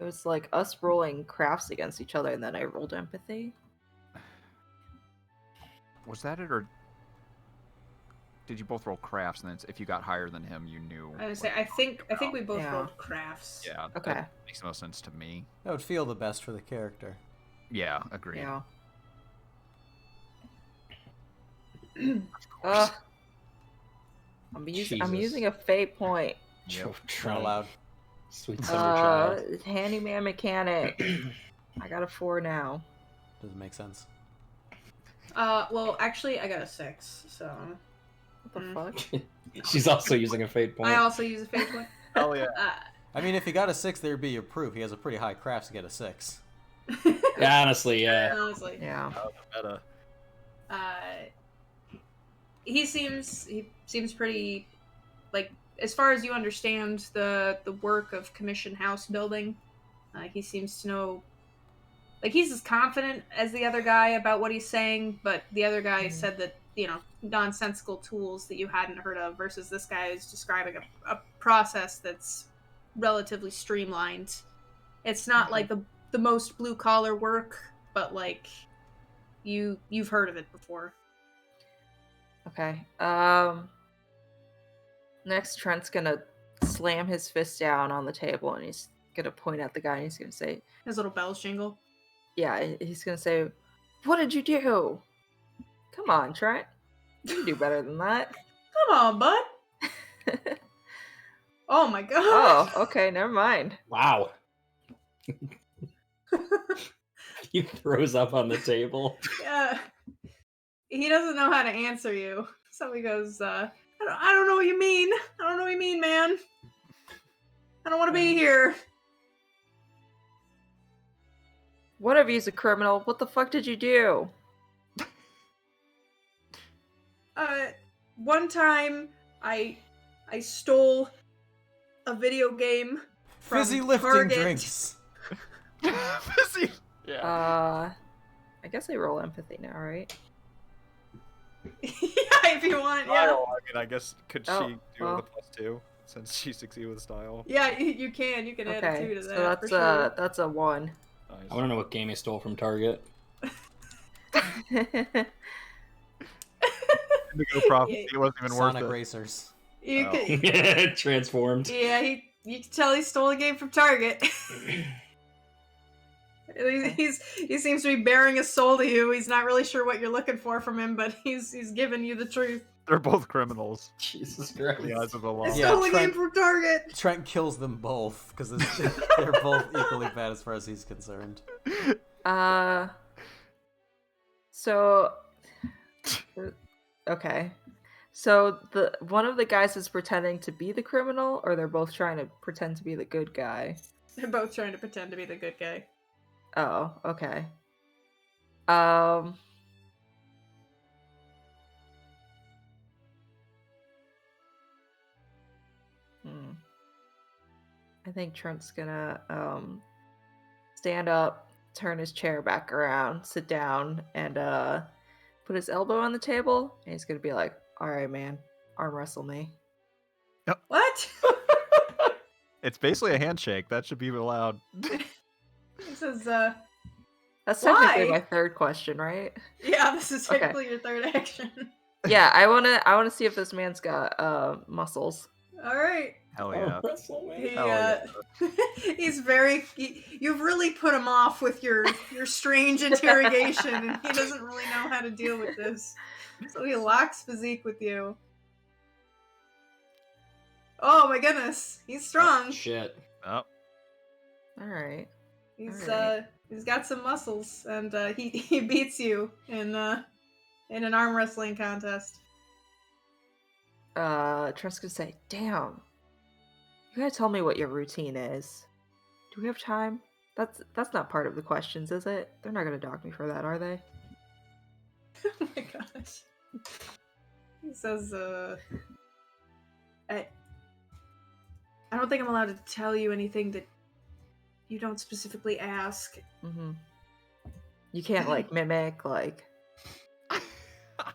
was like us rolling crafts against each other and then I rolled empathy? Was that it, or did you both roll crafts? And then if you got higher than him, you knew. I was gonna say, I think we both Yeah. rolled crafts. Yeah. Okay. That makes the most sense to me. That would feel the best for the character. Yeah, agreed. Yeah. Of course. I'm Jesus. using a fate point. Yep. Not allowed. Sweet summer child. Handyman mechanic. I got a 4 now. Doesn't make sense. Well, actually, I got a 6, so What the fuck? She's also using a fate point. I also use a fate point. Oh yeah. I mean, if he got a 6, there'd be your proof. He has a pretty high crafts to get a 6. Yeah, honestly, yeah. Honestly. Yeah. Meta. He seems pretty, like, as far as you understand the work of commission house building, he seems to know, like, he's as confident as the other guy about what he's saying, but the other guy said that, you know, nonsensical tools that you hadn't heard of, versus this guy is describing a process that's relatively streamlined. It's not like the most blue collar work, but like you've heard of it before. Okay. Next, Trent's gonna slam his fist down on the table, and he's gonna point at the guy, and he's gonna say, His little bells jingle. "Yeah." He's gonna say, "What did you do? Come on, Trent. You can do better than that." Come on, bud. Oh my god. Oh, okay. Never mind. Wow. He throws up on the table. Yeah. He doesn't know how to answer you. So he goes, I don't know what you mean. I don't know what you mean, man. I don't want to be here. One of you's a criminal. What the fuck did you do? One time I stole a video game from Fizzy lifting Target. drinks. Fizzy. Yeah. I guess I roll empathy now, right? Yeah, if you want, yeah. Style, I mean, I guess could Oh, she do well. the +2 since she succeeded with style? Yeah, you can. You can add a 2 Okay, to so that. that's for sure. that's a 1. Nice. I want to know what game he stole from Target. Indigo Prophecy wasn't even worth Sonic it. Racers. You Oh. can, Transformed. yeah, you can tell he stole a game from Target. He seems to be bearing his soul to you. He's not really sure what you're looking for from him, but he's giving you the truth. They're both criminals Jesus in Christ. the eyes of the law. I Yeah, stole a game Trent- from Target. Trent kills them both because they're both equally bad as far as he's concerned. So okay. So the one of the guys is pretending to be the criminal, or they're both trying to pretend to be the good guy? They're both trying to pretend to be the good guy. Oh, okay. I think Trent's gonna stand up, turn his chair back around, sit down, and put his elbow on the table, and he's gonna be like, "Alright, man, arm wrestle me." What? It's basically a handshake. That should be allowed. This is That's technically Why? my third question, right? yeah, this is Okay. technically your third action. Yeah, I wanna see if this man's got muscles. All right. Hell yeah. He, Hell yeah. he's very. You've really put him off with your strange interrogation, and he doesn't really know how to deal with this. So he locks physique with you. Oh my goodness, he's strong. Shit. Oh, Alright. He's got some muscles, and he beats you in an arm wrestling contest. Trent's gonna say, "Damn, you gotta tell me what your routine is. Do we have time? That's not part of the questions, is it? They're not gonna dock me for that, are they?" Oh my gosh. He says, I don't think I'm allowed to tell you anything that you don't specifically ask. Mm-hmm. You can't like mimic like.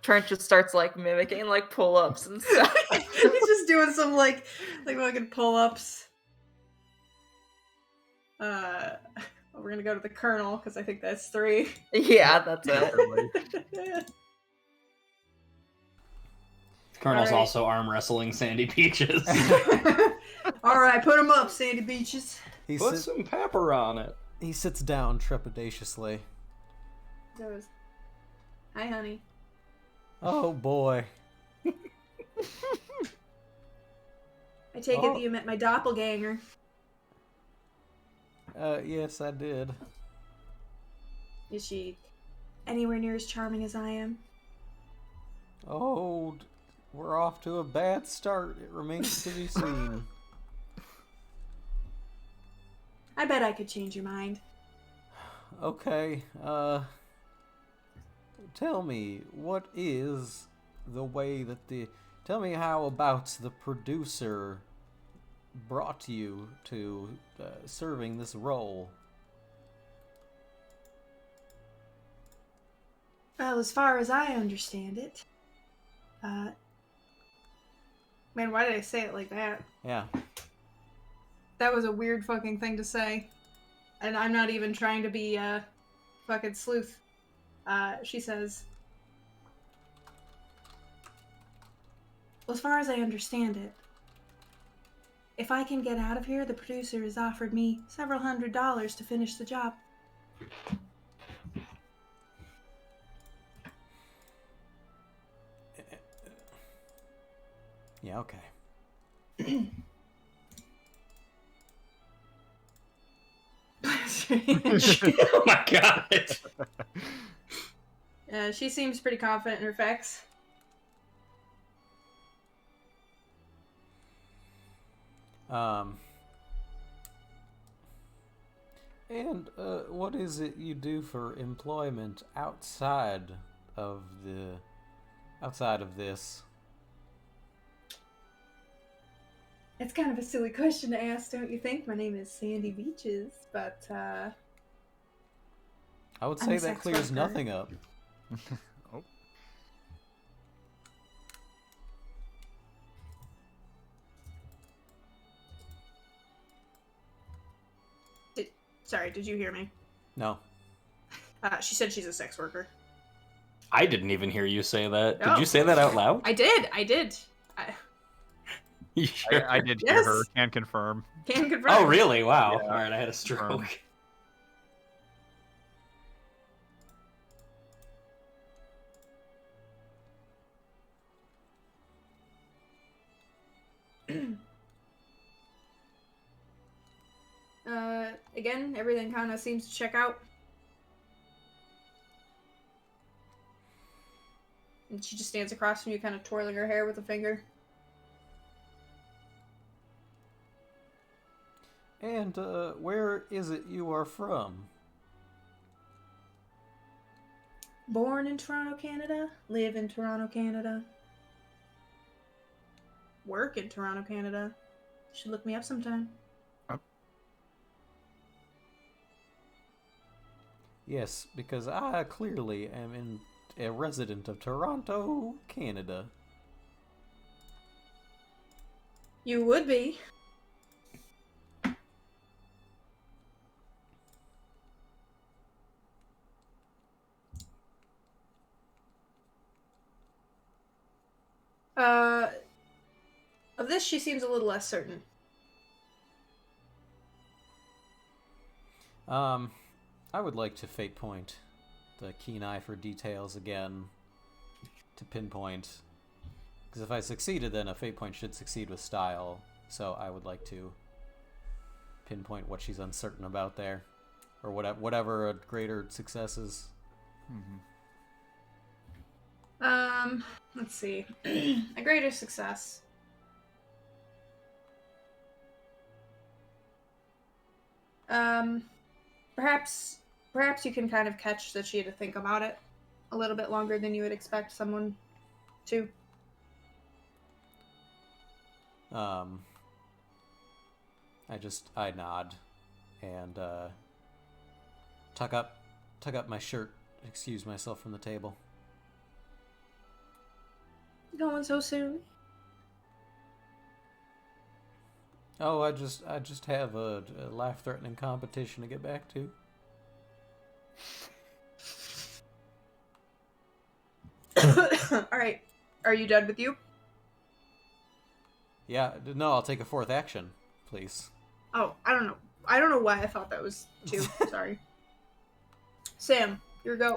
Trent just starts like mimicking like pull-ups and stuff. He's just doing some like fucking pull-ups. We're gonna go to the Colonel because I think that's 3. Yeah, that's it. really? Colonel's Alright. also arm wrestling Sandy Peaches. All right, put him up, Sandy Beaches. He, Put sit- some pepper on it. he sits down trepidatiously. Goes, hi, honey. Oh boy. I take it Oh. that you met my doppelganger. Yes, I did. Is she anywhere near as charming as I am? Oh, we're off to a bad start. It remains to be seen. I bet I could change your mind. Okay, tell me, what is the way that tell me how about the producer brought you to serving this role? Well, as far as I understand it, man, why did I say it like that? Yeah. That was a weird fucking thing to say. And I'm not even trying to be a fucking sleuth. She says, well, as far as I understand it, if I can get out of here, the producer has offered me several $100s to finish the job. Yeah, okay. Oh my god. She seems pretty confident in her facts. And what is it you do for employment outside of this? It's kind of a silly question to ask, don't you think? My name is Sandy Beaches, but I would I'm say a that sex clears worker. nothing up. Oh. sorry, did you hear me? No. She said she's a sex worker. I didn't even hear you say that. Did Oh. you say that out loud? I did. You sure? I did hear her. Yes. Can confirm. Can confirm. Oh, really? Wow. Yeah. All right, I had a stroke. Again, everything kind of seems to check out. And she just stands across from you, kind of twirling her hair with a finger. And where is it you are from? Born in Toronto, Canada. Live in Toronto, Canada. Work in Toronto, Canada. You should look me up sometime. Yes, because I clearly am a resident of Toronto, Canada. You would be. Of this, she seems a little less certain. I would like to fate point the keen eye for details again to pinpoint. Because if I succeeded, then a fate point should succeed with style. So I would like to pinpoint what she's uncertain about there, or whatever a greater success is. Mm-hmm. Let's see. A greater success. Perhaps you can kind of catch that she had to think about it a little bit longer than you would expect someone to. I nod and tuck up my shirt, excuse myself from the table. Going so soon? Oh, I just have a life-threatening competition to get back to. Alright. Are you done with you? Yeah, no, I'll take a fourth action, please. Oh, I don't know. I don't know why I thought that was two. Sorry. Sam, your go.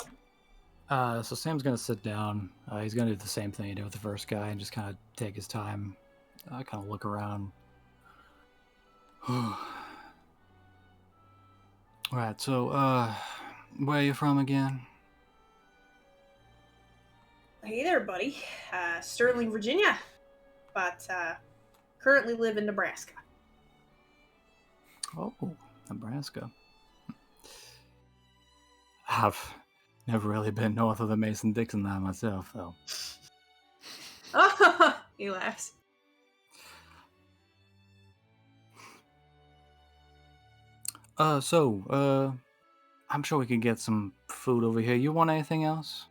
So Sam's gonna sit down. He's gonna do the same thing he did with the first guy and just kind of take his time, kind of look around, Right, so, where are you from again? Hey there, buddy. Sterling, Virginia. But, currently live in Nebraska. Oh, Nebraska. I've never really been north of the Mason-Dixon line myself, though. He laughs. I'm sure we could get some food over here. You want anything else?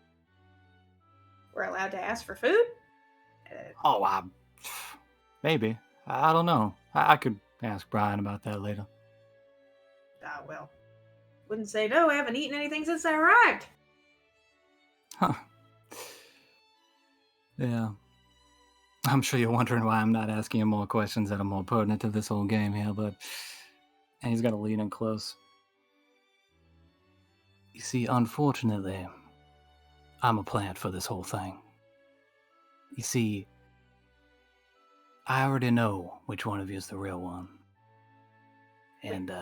We're allowed to ask for food? Oh, maybe. I don't know. I could ask Brian about that later. Well, wouldn't say no. I haven't eaten anything since I arrived. Huh. Yeah. I'm sure you're wondering why I'm not asking him more questions that are more pertinent to this whole game here, but... And he's got to lean in close. You see, unfortunately, I'm a plant for this whole thing. You see, I already know which one of you is the real one. And,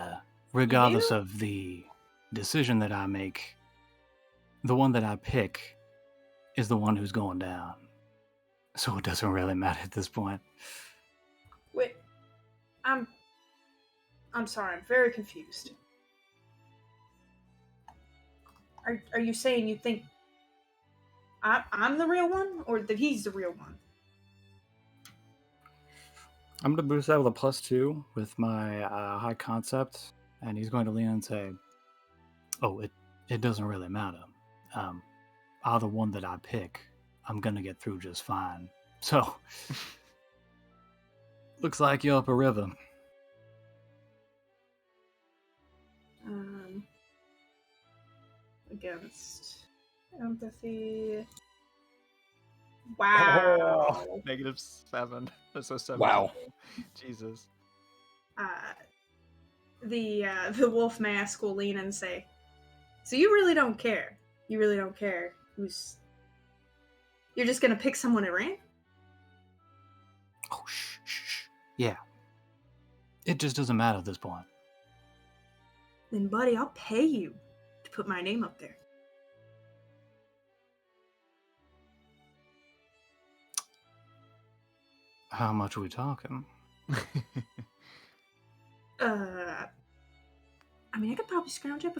regardless of the decision that I make, the one that I pick is the one who's going down. So it doesn't really matter at this point. Wait, I'm sorry. I'm very confused. Are you saying you think I'm the real one, or that he's the real one? I'm going to boost that with a +2 with my high concept, and he's going to lean and say, oh, it doesn't really matter. Either one that I pick, I'm going to get through just fine. So, looks like you're up a river. Against empathy. Wow. -7. That's so 7. Wow. Jesus. The wolf mask will lean and say, so you really don't care. You really don't care who's... You're just gonna pick someone at random? Oh, shh. Yeah. It just doesn't matter at this point. Then, buddy, I'll pay you to put my name up there. How much are we talking? I mean, I could probably scrounge up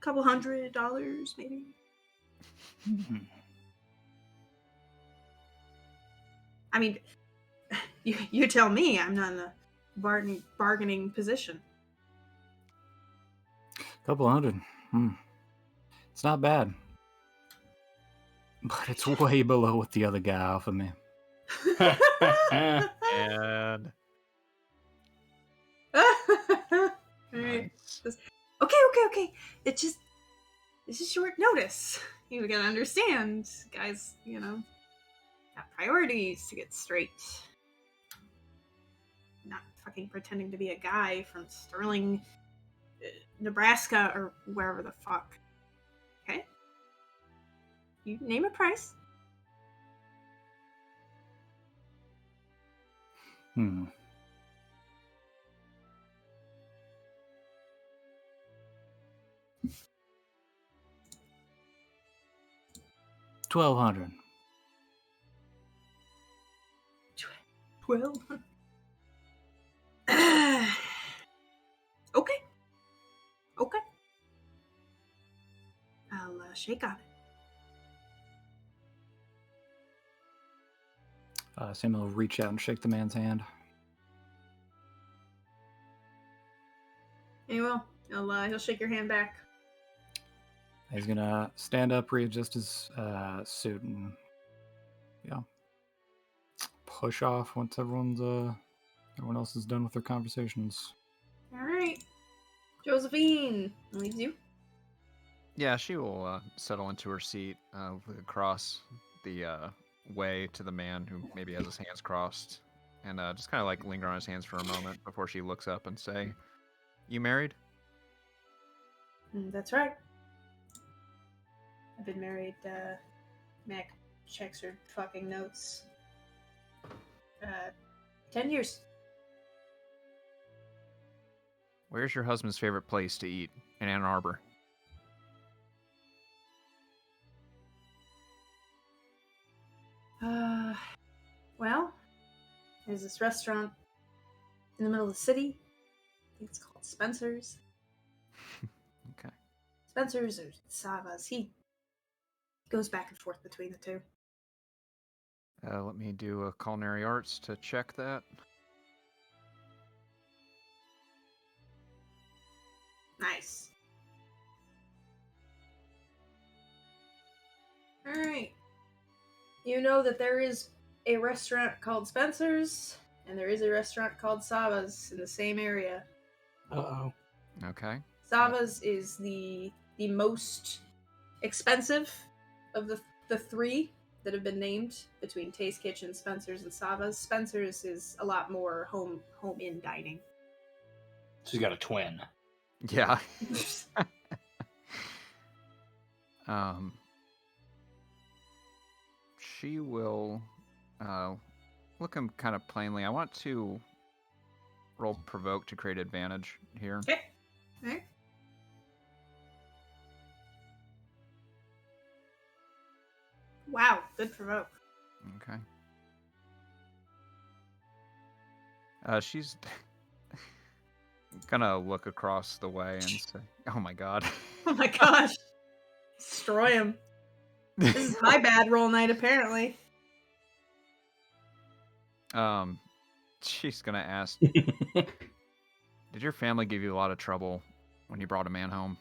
couple $100, maybe. I mean, you tell me. I'm not in a bargaining position. Couple hundred. It's not bad. But it's way below what the other guy offered me. And Alright. Okay. It's just short notice. You gotta understand, guys, got priorities to get straight. Not fucking pretending to be a guy from Sterling, Nebraska, or wherever the fuck. Okay? You name a price. $1,200. 12. Okay. I'll shake on it. Samuel will reach out and shake the man's hand. He will. He'll shake your hand back. He's gonna stand up, readjust his suit, and push off once everyone else is done with their conversations. All right, Josephine leaves you. yeah, she will settle into her seat across the way to the man who maybe has his hands crossed, and just kind of like linger on his hands for a moment before she looks up and say, "You married?" That's right. I've been married. Mac checks her fucking notes. 10 years. Where's your husband's favorite place to eat in Ann Arbor? Well, there's this restaurant in the middle of the city. I think it's called Spencer's. Okay. Spencer's or Sava's. He goes back and forth between the two. Let me do a culinary arts to check that. Nice. Alright. You know that there is a restaurant called Spencer's, and there is a restaurant called Sava's in the same area. Uh-oh. Okay. Sava's is the most expensive of the three that have been named between Taste Kitchen, Spencer's, and Sava's. Spencer's is a lot more home in dining. She's got a twin. Yeah. She will look him kind of plainly. I want to roll provoke to create advantage here. Okay. Alright. Wow, good provoke. Okay. She's gonna look across the way and say, "Oh my god." Oh my gosh. Destroy him. This is my bad roll night, apparently. She's gonna ask, "Did your family give you a lot of trouble when you brought a man home?"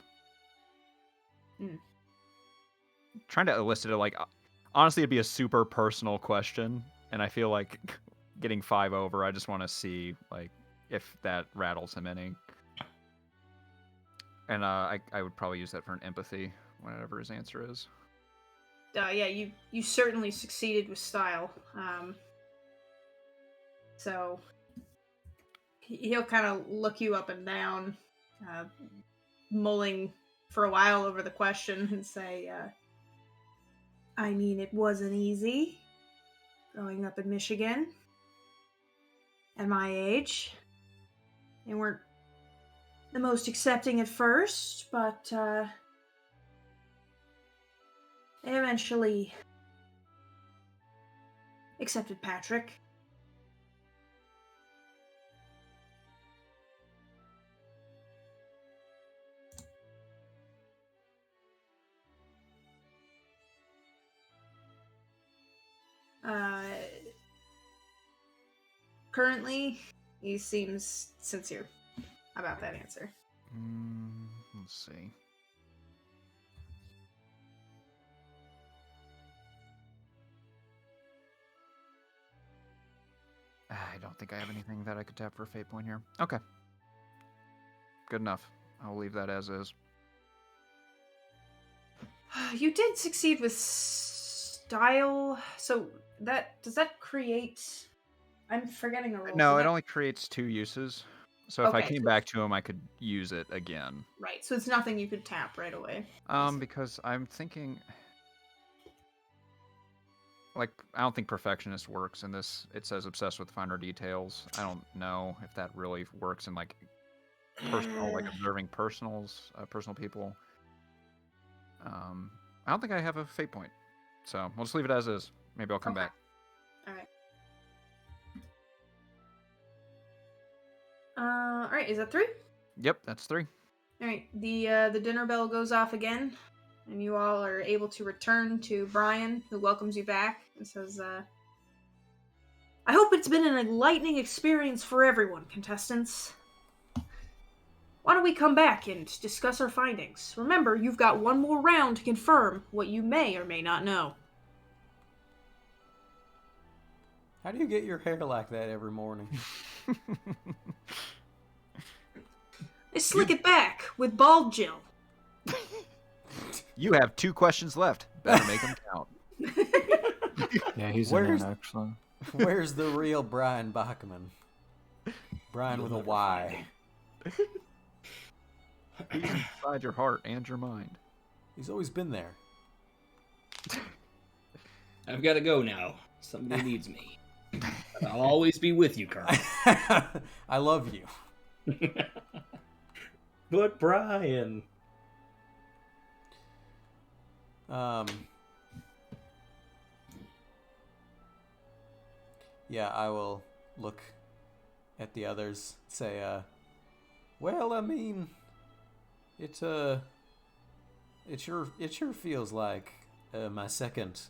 Trying to elicit it, like, honestly, it'd be a super personal question, and I feel like getting 5 over, I just want to see, like, if that rattles him any. And I would probably use that for an empathy, whatever his answer is. Yeah, you certainly succeeded with style. So he'll kind of look you up and down, mulling for a while over the question and say, I mean, it wasn't easy growing up in Michigan at my age. They weren't the most accepting at first, but they eventually accepted Patrick. Currently, he seems sincere about that answer. Let's see. I don't think I have anything that I could tap for a fate point here. Okay. Good enough. I'll leave that as is. You did succeed with style, so does that create? I'm forgetting a roll. No, it only creates 2 uses. So if I Okay, came so back to him, I could use it again. Right, so it's nothing you could tap right away. Because I'm thinking, like, I don't think perfectionist works in this. It says obsessed with finer details. I don't know if that really works in, like, personal, like observing personal people. I don't think I have a fate point, so we'll just leave it as is. Maybe I'll come back. All right, is that 3? Yep, that's 3. All right, the dinner bell goes off again, and you all are able to return to Brian, who welcomes you back and says, I hope it's been an enlightening experience for everyone, contestants. Why don't we come back and discuss our findings? Remember, you've got one more round to confirm what you may or may not know. How do you get your hair like that every morning? I slick it back with bald gel. You have 2 questions left. Better make them count. Yeah, he's Where's- in there, actually. Where's the real Brian Bachman? Brian with a Y. He's inside your heart and your mind. He's always been there. I've got to go now. Somebody needs me. But I'll always be with you, Carl. I love you. But Brian. Yeah, I will look at the others, say, well, I mean, it sure feels like my second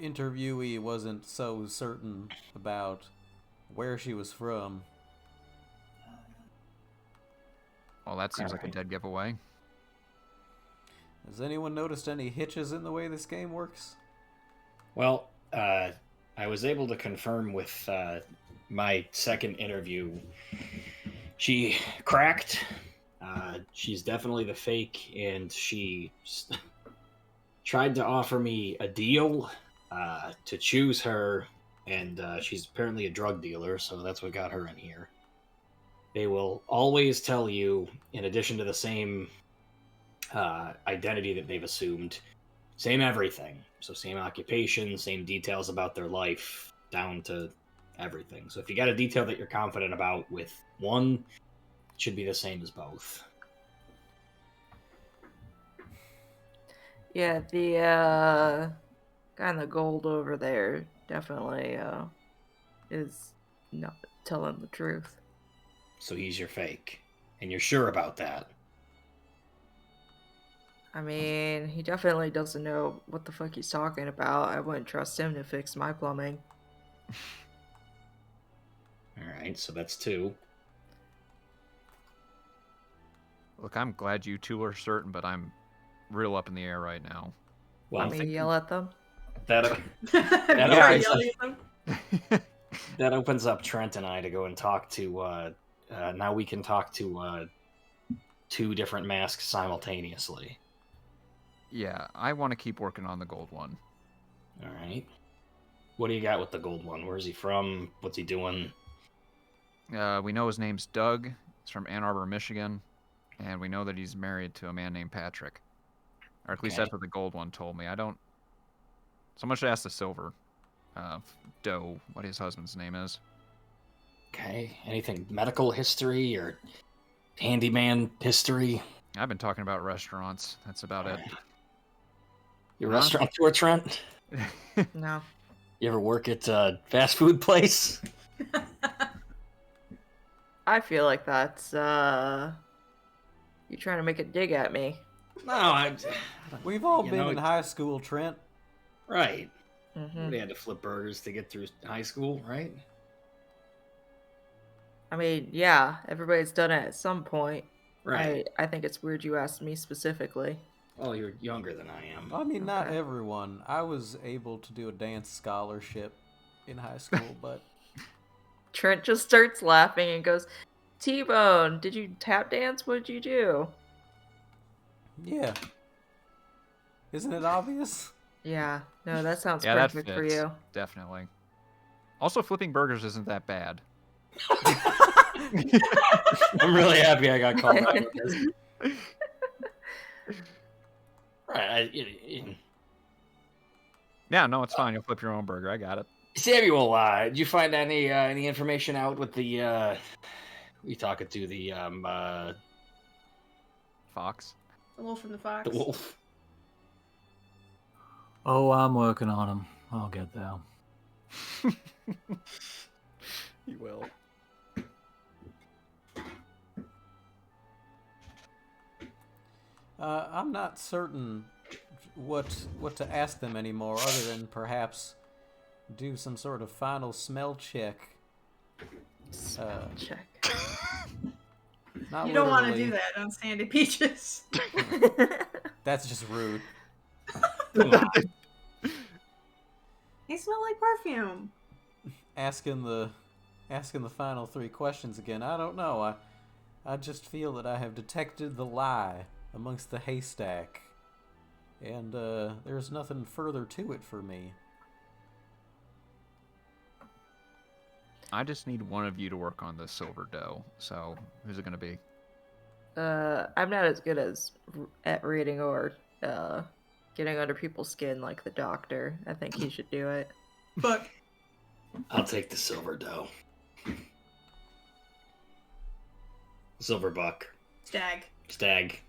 interviewee wasn't so certain about where she was from. Well, that seems like a Alright. dead giveaway. Has anyone noticed any hitches in the way this game works? Well, I was able to confirm with my second interview. She cracked. She's definitely the fake, and she tried to offer me a deal to choose her, and she's apparently a drug dealer, so that's what got her in here. They will always tell you, in addition to the same identity that they've assumed, same everything. So same occupation, same details about their life, down to everything. So if you got a detail that you're confident about with one, it should be the same as both. Yeah, the guy in the gold over there definitely is not telling the truth. So he's your fake. And you're sure about that. I mean, he definitely doesn't know what the fuck he's talking about. I wouldn't trust him to fix my plumbing. Alright, so that's two. Look, I'm glad you two are certain, but I'm real up in the air right now. Well, Want me to yell at them? that, Sorry, opens yelling up, at them. that opens up Trent and I to go and talk to now we can talk to two different masks simultaneously. Yeah, I want to keep working on the gold one. Alright. What do you got with the gold one? Where's he from? What's he doing? We know his name's Doug. He's from Ann Arbor, Michigan. And we know that he's married to a man named Patrick. Or at least Okay. that's what the gold one told me. I don't... Someone should ask the silver Doe what his husband's name is. Okay. Anything medical history or handyman history? I've been talking about restaurants. That's about it. Your Huh? restaurateur, Trent? No. You ever work at a fast food place? I feel like that's you trying to make a dig at me. No, We've all You been know, in high school, Trent. right. Hmm. They had to flip burgers to get through high school, right? I mean, yeah, everybody's done it at some point. Right. I think it's weird you asked me specifically. Well, you're younger than I am. I mean, not Okay. everyone. I was able to do a dance scholarship in high school, but Trent just starts laughing and goes, T-Bone, did you tap dance? What did you do? yeah. Isn't it obvious? Yeah, no, that sounds Yeah, that perfect fits. for you. Definitely. Also, flipping burgers isn't that bad. I'm really happy I got called out on this. Right. Yeah, no, it's fine. You'll flip your own burger. I got it. Samuel, did you find any information out with the we talking to the Fox. The wolf and the fox. the wolf? Oh, I'm working on him. I'll get there. You will. I'm not certain what to ask them anymore, other than perhaps do some sort of final smell check. Smell check. Not You don't want to literally. do that on Sandy Beaches. That's just rude. Come on. They smell like perfume. Asking the final three questions again. I don't know. I just feel that I have detected the lie amongst the haystack, and there's nothing further to it for me. I just need one of you to work on the silver dough. So, who's it going to be? I'm not as good at reading or getting under people's skin like the doctor. I think he should do it. But I'll take the silver dough. Silverbuck. Stag.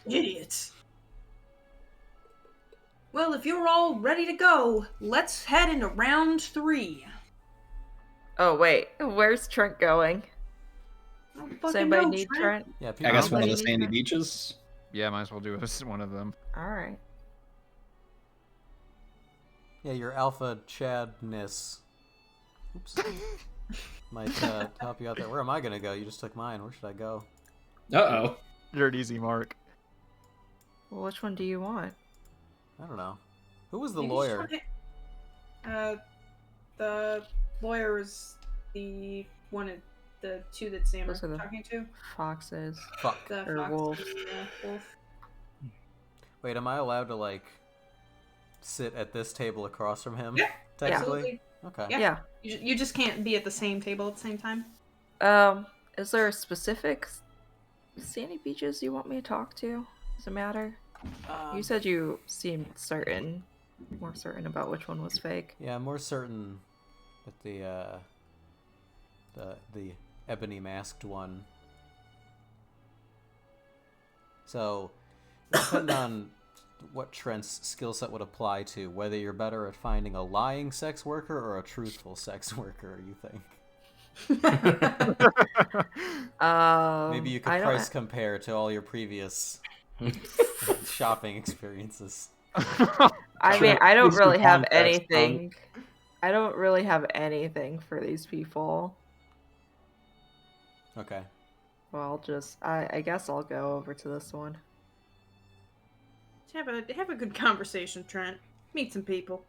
Idiots. Well, if you're all ready to go, let's head into round 3. Oh wait, where's Trent going? I don't Does fucking anybody know, need Trent. Trent? Yeah, I people guess one of the Nobody sandy needs beaches. Yeah, might as well do one of them. Alright. Yeah, your alpha Chadness. Oops. Might help you out there. Where am I gonna go? You just took mine. Where should I go? Uh-oh. You're an easy mark. Well, which one do you want? I don't know. Who was the Maybe lawyer? just wanna- the lawyer was the one of the 2 that Sam was Those are the- talking to. Foxes. Fuck. The Or fox wolf. and the wolf. Wait, am I allowed to, like, sit at this table across from him? Yeah, Technically? Absolutely. Okay. Yeah. You just can't be at the same table at the same time. Is there a specific sandy beaches you want me to talk to? Does it matter? You said you seemed more certain about which one was fake. Yeah, I'm more certain that the ebony masked one. So, depending on what Trent's skill set would apply to, whether you're better at finding a lying sex worker or a truthful sex worker, you think? Maybe you could I don't- price compare to all your previous shopping experiences. I mean, I don't Please really do have context, anything. I don't really have anything for these people. Okay. Well, I guess I'll go over to this one. Have a good conversation, Trent. Meet some people.